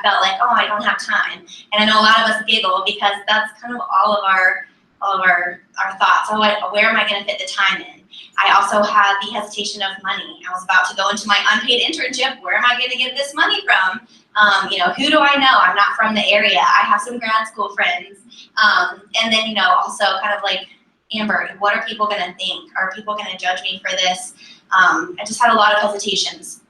felt like, I don't have time. And I know a lot of us giggle because that's kind of all of our thoughts. Where am I going to fit the time in? I also had the hesitation of money. I was about to go into my unpaid internship. Where am I going to get this money from? Who do I know? I'm not from the area. I have some grad school friends, and then also kind of like, Amber, what are people going to think? Are people going to judge me for this? I just had a lot of hesitations.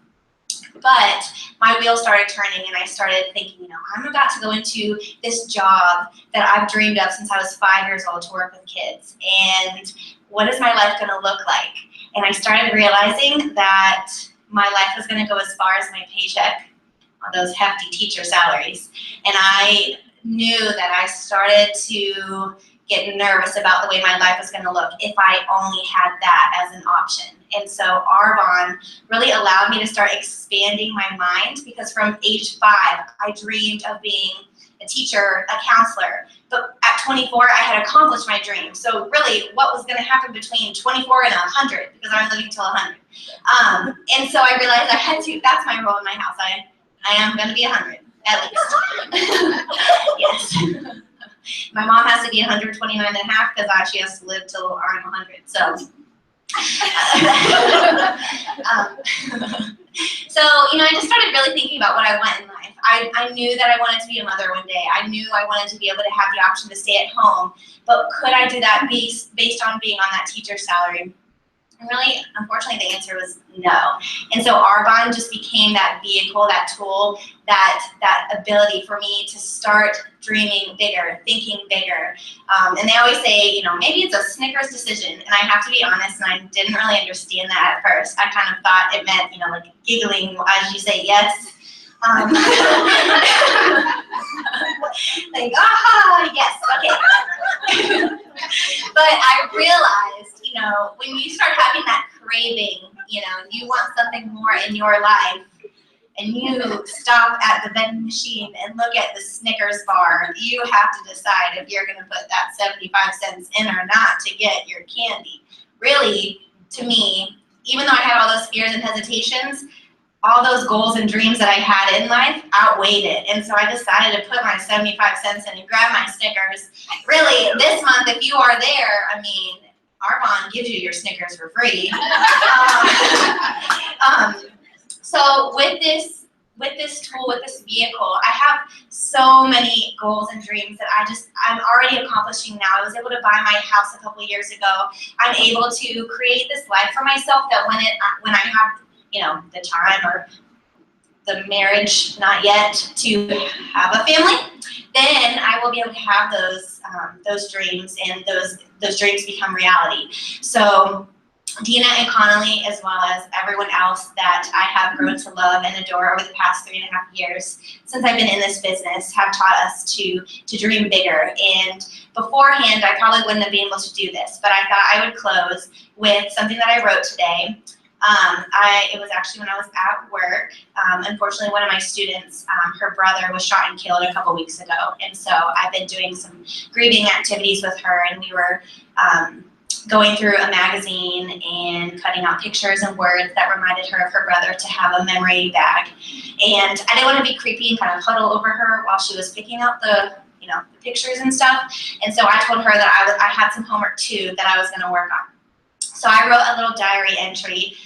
But my wheels started turning, and I started thinking, I'm about to go into this job that I've dreamed of since I was 5 years old, to work with kids. And what is my life going to look like? And I started realizing that my life was going to go as far as my paycheck on those hefty teacher salaries. And I knew that I started to get nervous about the way my life was going to look if I only had that as an option. And so Arbonne really allowed me to start expanding my mind, because from age 5, I dreamed of being a teacher, a counselor. But at 24, I had accomplished my dream. So really, what was going to happen between 24 and 100, because I was living until 100. And so I realized I had to, that's my role in my house. I am going to be 100, at least. Yes. My mom has to be 129 and a half because she has to live till I'm 100. So, I just started really thinking about what I want in life. I knew that I wanted to be a mother one day. I knew I wanted to be able to have the option to stay at home. But could I do that based on being on that teacher salary? And really, unfortunately, the answer was no. And so Arbonne just became that vehicle, that tool, that ability for me to start dreaming bigger, thinking bigger. And they always say, maybe it's a Snickers decision. And I have to be honest, and I didn't really understand that at first. I kind of thought it meant, like giggling as you say yes. Like, yes, okay. But I realized, when you start having that craving, you want something more in your life, and you stop at the vending machine and look at the Snickers bar, you have to decide if you're going to put that 75 cents in or not to get your candy. Really, to me, even though I had all those fears and hesitations, all those goals and dreams that I had in life outweighed it. And so I decided to put my 75 cents in and grab my Snickers. Really, this month, if you are there, I mean, Arbonne gives you your Snickers for free. So with this tool, with this vehicle, I have so many goals and dreams that I'm already accomplishing now. I was able to buy my house a couple years ago. I'm able to create this life for myself that when I have, the time or the marriage, not yet, to have a family, then I will be able to have those dreams, and those dreams become reality. So Dina and Connolly, as well as everyone else that I have grown to love and adore over the past 3.5 years since I've been in this business, have taught us to dream bigger. And beforehand, I probably wouldn't have been able to do this, but I thought I would close with something that I wrote today. It was actually when I was at work. Unfortunately, one of my students, her brother was shot and killed a couple weeks ago. And so I've been doing some grieving activities with her, and we were going through a magazine and cutting out pictures and words that reminded her of her brother to have a memory bag. And I didn't want to be creepy and kind of huddle over her while she was picking out the pictures and stuff. And so I told her that I had some homework too that I was going to work on. So I wrote a little diary entry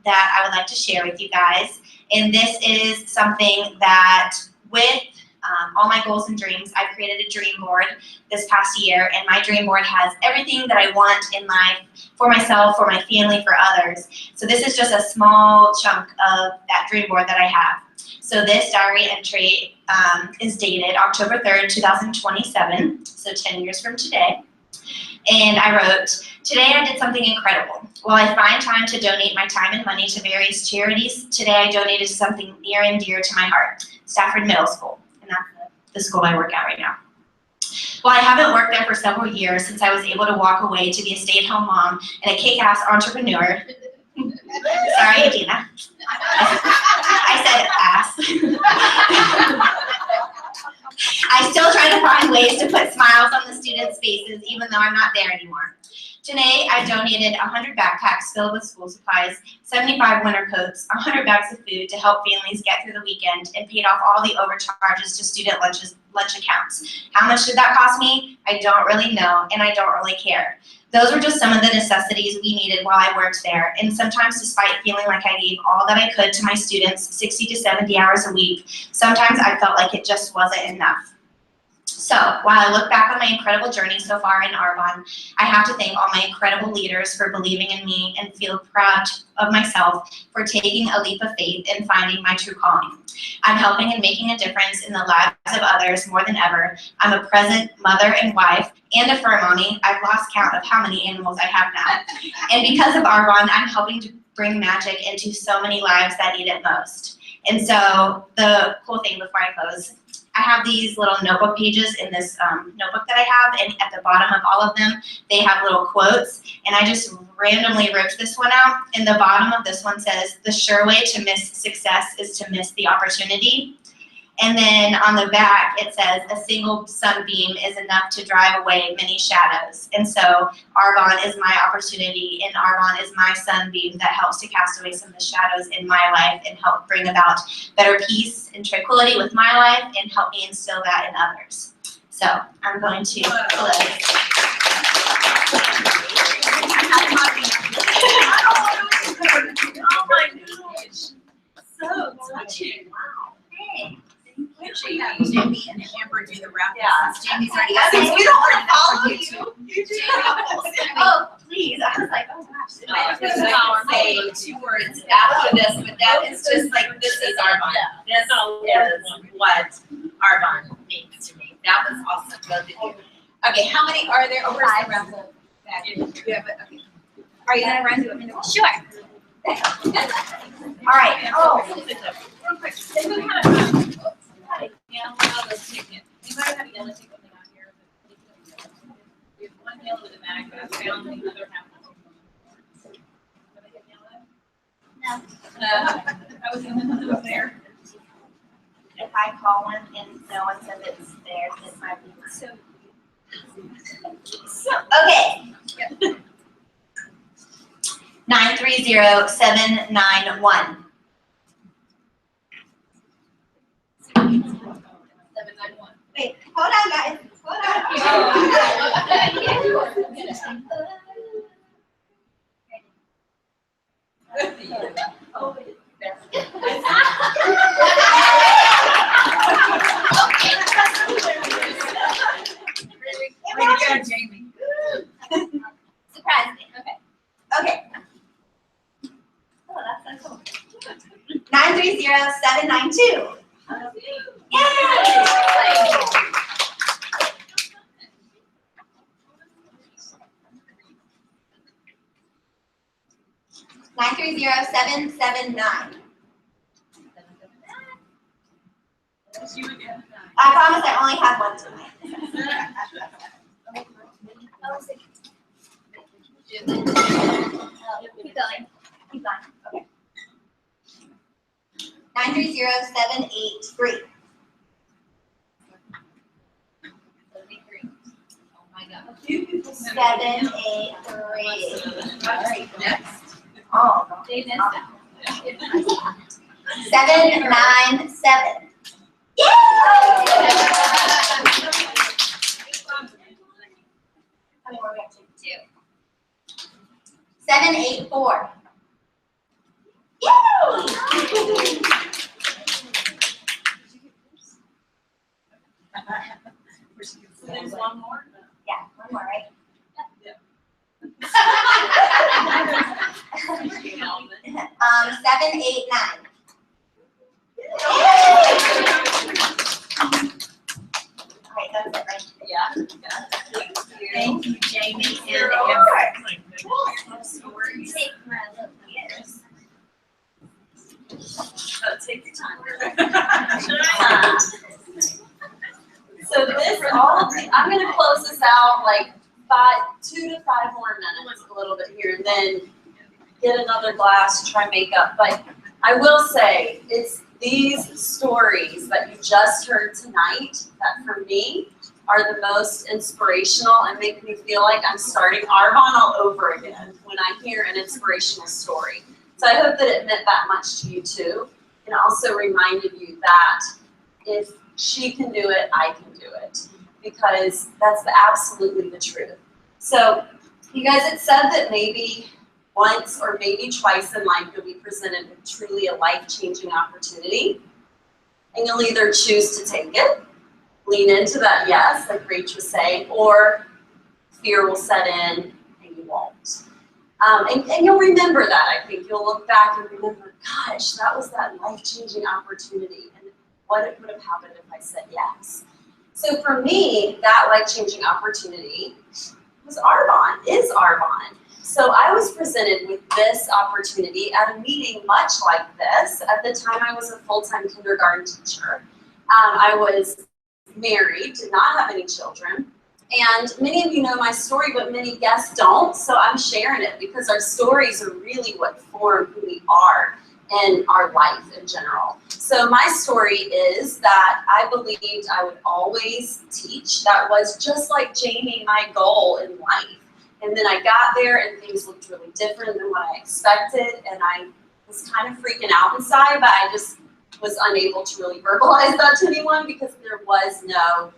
that I would like to share with you guys. And this is something that with all my goals and dreams, I created a dream board this past year, and my dream board has everything that I want in life for myself, for my family, for others. So this is just a small chunk of that dream board that I have. So this diary entry is dated October 3rd, 2027, so 10 years from today. And I wrote, "Today I did something incredible. While I find time to donate my time and money to various charities, today I donated something near and dear to my heart, Stafford Middle School." And that's the school I work at right now. While I haven't worked there for several years since I was able to walk away to be a stay-at-home mom and a kick-ass entrepreneur. Sorry, Dina. I said ass. I still try to find ways to put smiles on the students' faces even though I'm not there anymore. Today, I donated 100 backpacks filled with school supplies, 75 winter coats, 100 bags of food to help families get through the weekend, and paid off all the overcharges to student lunch accounts. How much did that cost me? I don't really know, and I don't really care. Those were just some of the necessities we needed while I worked there, and sometimes despite feeling like I gave all that I could to my students 60 to 70 hours a week, sometimes I felt like it just wasn't enough. So while I look back on my incredible journey so far in Arbonne, I have to thank all my incredible leaders for believing in me and feel proud of myself for taking a leap of faith and finding my true calling. I'm helping and making a difference in the lives of others more than ever. I'm a present mother and wife and a fur mommy. I've lost count of how many animals I have now. And because of Arbonne, I'm helping to bring magic into so many lives that need it most. And so the cool thing before I close, I have these little notebook pages in this notebook that I have, and at the bottom of all of them, they have little quotes, and I just randomly ripped this one out, and the bottom of this one says, "The sure way to miss success is to miss the opportunity." And then on the back, it says, "A single sunbeam is enough to drive away many shadows." And so Arbonne is my opportunity, and Arbonne is my sunbeam that helps to cast away some of the shadows in my life and help bring about better peace and tranquility with my life and help me instill that in others. So I'm going to close. Oh my gosh. So touching. Wow. Hey. Actually, have Jamie and Amber do the wrap. Yeah. Jamie's already. Since we don't want to follow you. you do that. Oh, please. I was like, oh gosh. I was gonna say 2 words after this, but that is just like, this is Arbonne. This is what Arbonne means to me. That was awesome, both of you. Okay, how many are there? Oh, where's the raffle bag? You have it, okay. Are you gonna run to it? Sure. All right. Oh. Real quick, who had yellow ticket? Anybody have a yellow ticket out here? We have one yellow in the bag, but I found the other half. No. I was the only one that was there. If I call one and no one says it's theirs, it might be mine. Okay. 930791. Okay, hold on, guys. Hold on. Jamie. Surprise me. Okay. Oh, that's so cool. 930-792. Yay! 930-779. I promise I only have one tonight. Keep going. Keep going. Okay. 930-783. Oh my God. 783. All right, next. Oh. They missed it. 797. Yay! How many more we have to do? 784. Yay! There's one more. Yeah, one more, right? 789. All right, that's it, right? Yeah. Thank you, Jamie. You're And Take my little ears. Take your time. So this, I'm gonna close this out like 2 to 5 more minutes, a little bit here, and then get another glass, try makeup. But I will say, it's these stories that you just heard tonight that for me are the most inspirational and make me feel like I'm starting Arbonne all over again when I hear an inspirational story. So I hope that it meant that much to you too, and also reminded you that if she can do it, I can do it, because that's absolutely the truth. So you guys had said that maybe once or maybe twice in life you'll be presented with truly a life-changing opportunity, and you'll either choose to take it, lean into that yes, like Rach was saying, or fear will set in and you won't. And you'll remember that. I think you'll look back and remember, gosh, that was that life-changing opportunity, and what would have happened if I said yes. So for me, that life-changing opportunity was Arbonne, is Arbonne. So I was presented with this opportunity at a meeting much like this. At the time, I was a full-time kindergarten teacher. I was married, did not have any children. And many of you know my story, but many guests don't, so I'm sharing it because our stories are really what form who we are in our life in general. So my story is that I believed I would always teach. That was just like Jamie, my goal in life. And then I got there and things looked really different than what I expected, and I was kind of freaking out inside, but I just was unable to really verbalize that to anyone because there was no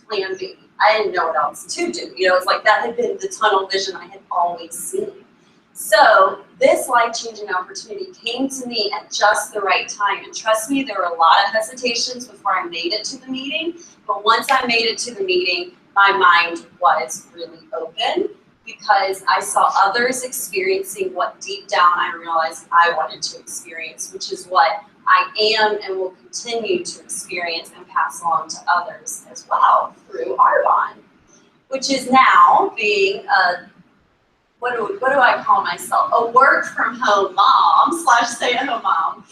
plan B. I didn't know what else to do. You know, it's like that had been the tunnel vision I had always seen. So this life-changing opportunity came to me at just the right time. And trust me, there were a lot of hesitations before I made it to the meeting. But once I made it to the meeting, my mind was really open because I saw others experiencing what deep down I realized I wanted to experience, which is what I am and will continue to experience and pass along to others as well through Arbonne, which is now being a, what do I call myself? A work from home mom / stay-at-home mom.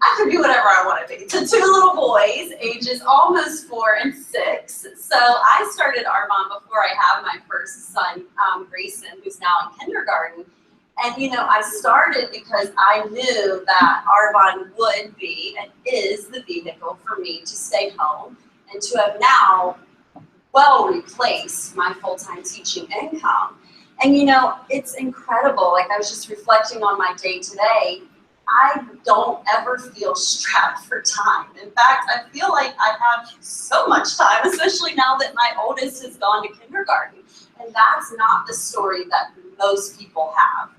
I can do whatever I want to be. To 2 little boys, ages almost 4 and 6. So I started Arbonne before I had my first son, Grayson, who's now in kindergarten. And you know, I started because I knew that Arbonne would be and is the vehicle for me to stay home and to have now well replaced my full-time teaching income. And you know, it's incredible. Like I was just reflecting on my day today. I don't ever feel strapped for time. In fact, I feel like I have so much time, especially now that my oldest has gone to kindergarten. And that's not the story that most people have.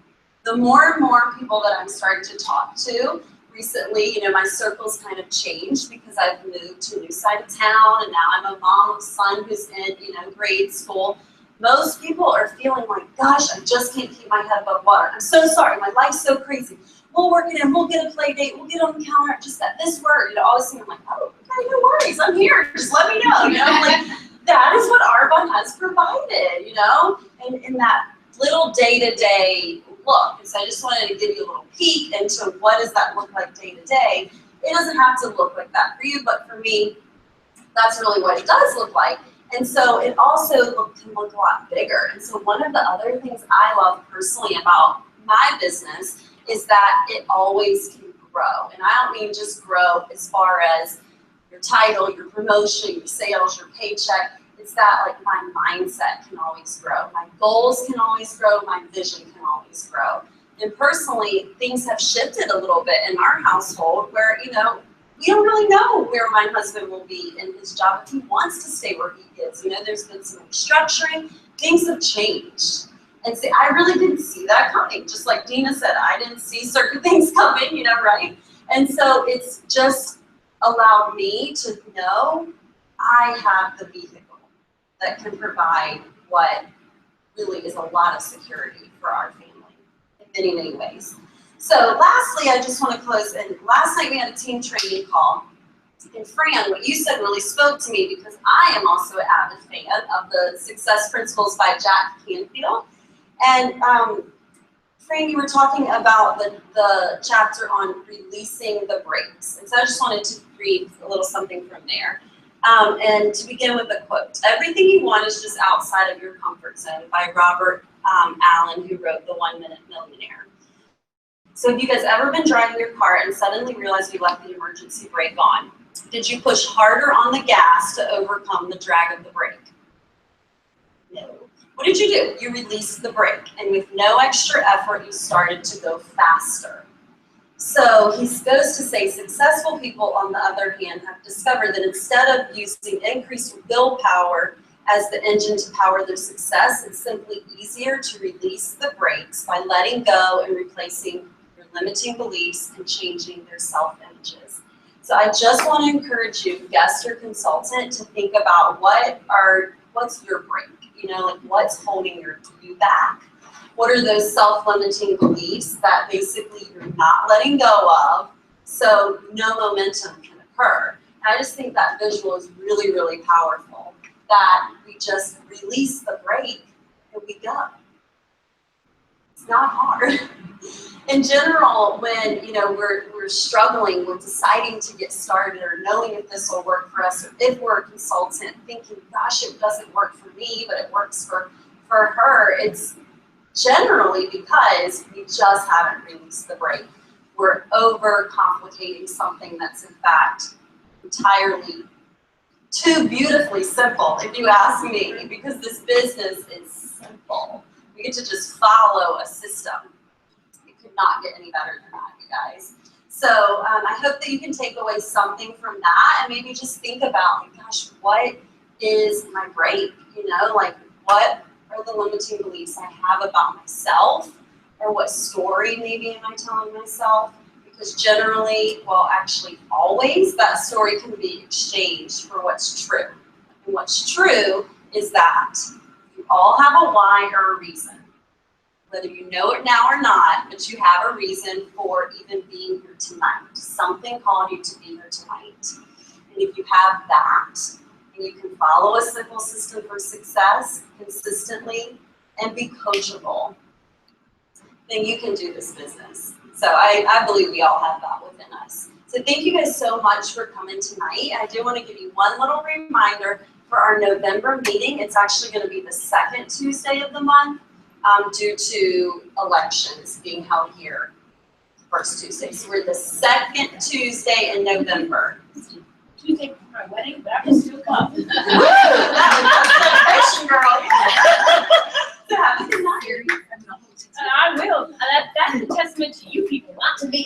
The more and more people that I'm starting to talk to, recently, my circle's kind of changed because I've moved to a new side of town and now I'm a mom of a son who's in, grade school. Most people are feeling like, gosh, I just can't keep my head above water. I'm so sorry, my life's so crazy. We'll work it in, we'll get a play date, we'll get on the calendar, just that this word, always seem like, oh, okay, no worries, I'm here, just let me know, like that is what Arbonne has provided, and in that little day-to-day look. And so I just wanted to give you a little peek into what does that look like day-to-day. It doesn't have to look like that for you, but for me, that's really what it does look like. And so it also can look a lot bigger. And so one of the other things I love personally about my business is that it always can grow. And I don't mean just grow as far as your title, your promotion, your sales, your paycheck. It's that like my mindset can always grow. My goals can always grow. My vision can always grow. And personally, things have shifted a little bit in our household where, we don't really know where my husband will be in his job if he wants to stay where he is. There's been some restructuring. Things have changed. And see, I really didn't see that coming. Just like Dina said, I didn't see certain things coming, right? And so it's just allowed me to know I have the vehicle that can provide what really is a lot of security for our family in many, many ways. So lastly, I just want to close, and last night we had a team training call, and Fran, what you said really spoke to me because I am also an avid fan of the Success Principles by Jack Canfield. And Fran, you were talking about the chapter on releasing the brakes. And so I just wanted to read a little something from there. And to begin with a quote, "Everything you want is just outside of your comfort zone," by Robert Allen, who wrote The 1 Minute Millionaire. So have you guys ever been driving your car and suddenly realized you left the emergency brake on? Did you push harder on the gas to overcome the drag of the brake? No. What did you do? You released the brake, and with no extra effort, you started to go faster. So he goes to say successful people, on the other hand, have discovered that instead of using increased willpower as the engine to power their success, it's simply easier to release the brakes by letting go and replacing their limiting beliefs and changing their self-images. So I just want to encourage you, guest or consultant, to think about what's your brake? Like what's holding you back? What are those self-limiting beliefs that basically you're not letting go of so no momentum can occur? And I just think that visual is really, really powerful, that we just release the brake and we go. It's not hard. In general, when we're struggling with deciding to get started or knowing if this will work for us, or if we're a consultant thinking, gosh, it doesn't work for me, but it works for her, it's generally because we just haven't released the brake. We're overcomplicating something that's in fact entirely too beautifully simple, if you ask me, because this business is simple. We get to just follow a system. It could not get any better than that, you guys. So I hope that you can take away something from that and maybe just think about, gosh, what is my brake? Like what are the limiting beliefs I have about myself, or what story maybe am I telling myself? Because generally, well, actually always, that story can be exchanged for what's true. And what's true is that you all have a why or a reason. Whether you know it now or not, but you have a reason for even being here tonight. Something called you to be here tonight. And if you have that, and you can follow a simple system for success consistently and be coachable, then you can do this business. So I believe we all have that within us. So thank you guys so much for coming tonight. I do want to give you one little reminder for our November meeting. It's actually going to be the second Tuesday of the month due to elections being held here first Tuesday. So we're the second Tuesday in November. Tuesday for my wedding, but I can still come. Woo! That was celebration, girl. So happy to not hear you. I will. That's a testament to you people, not to be.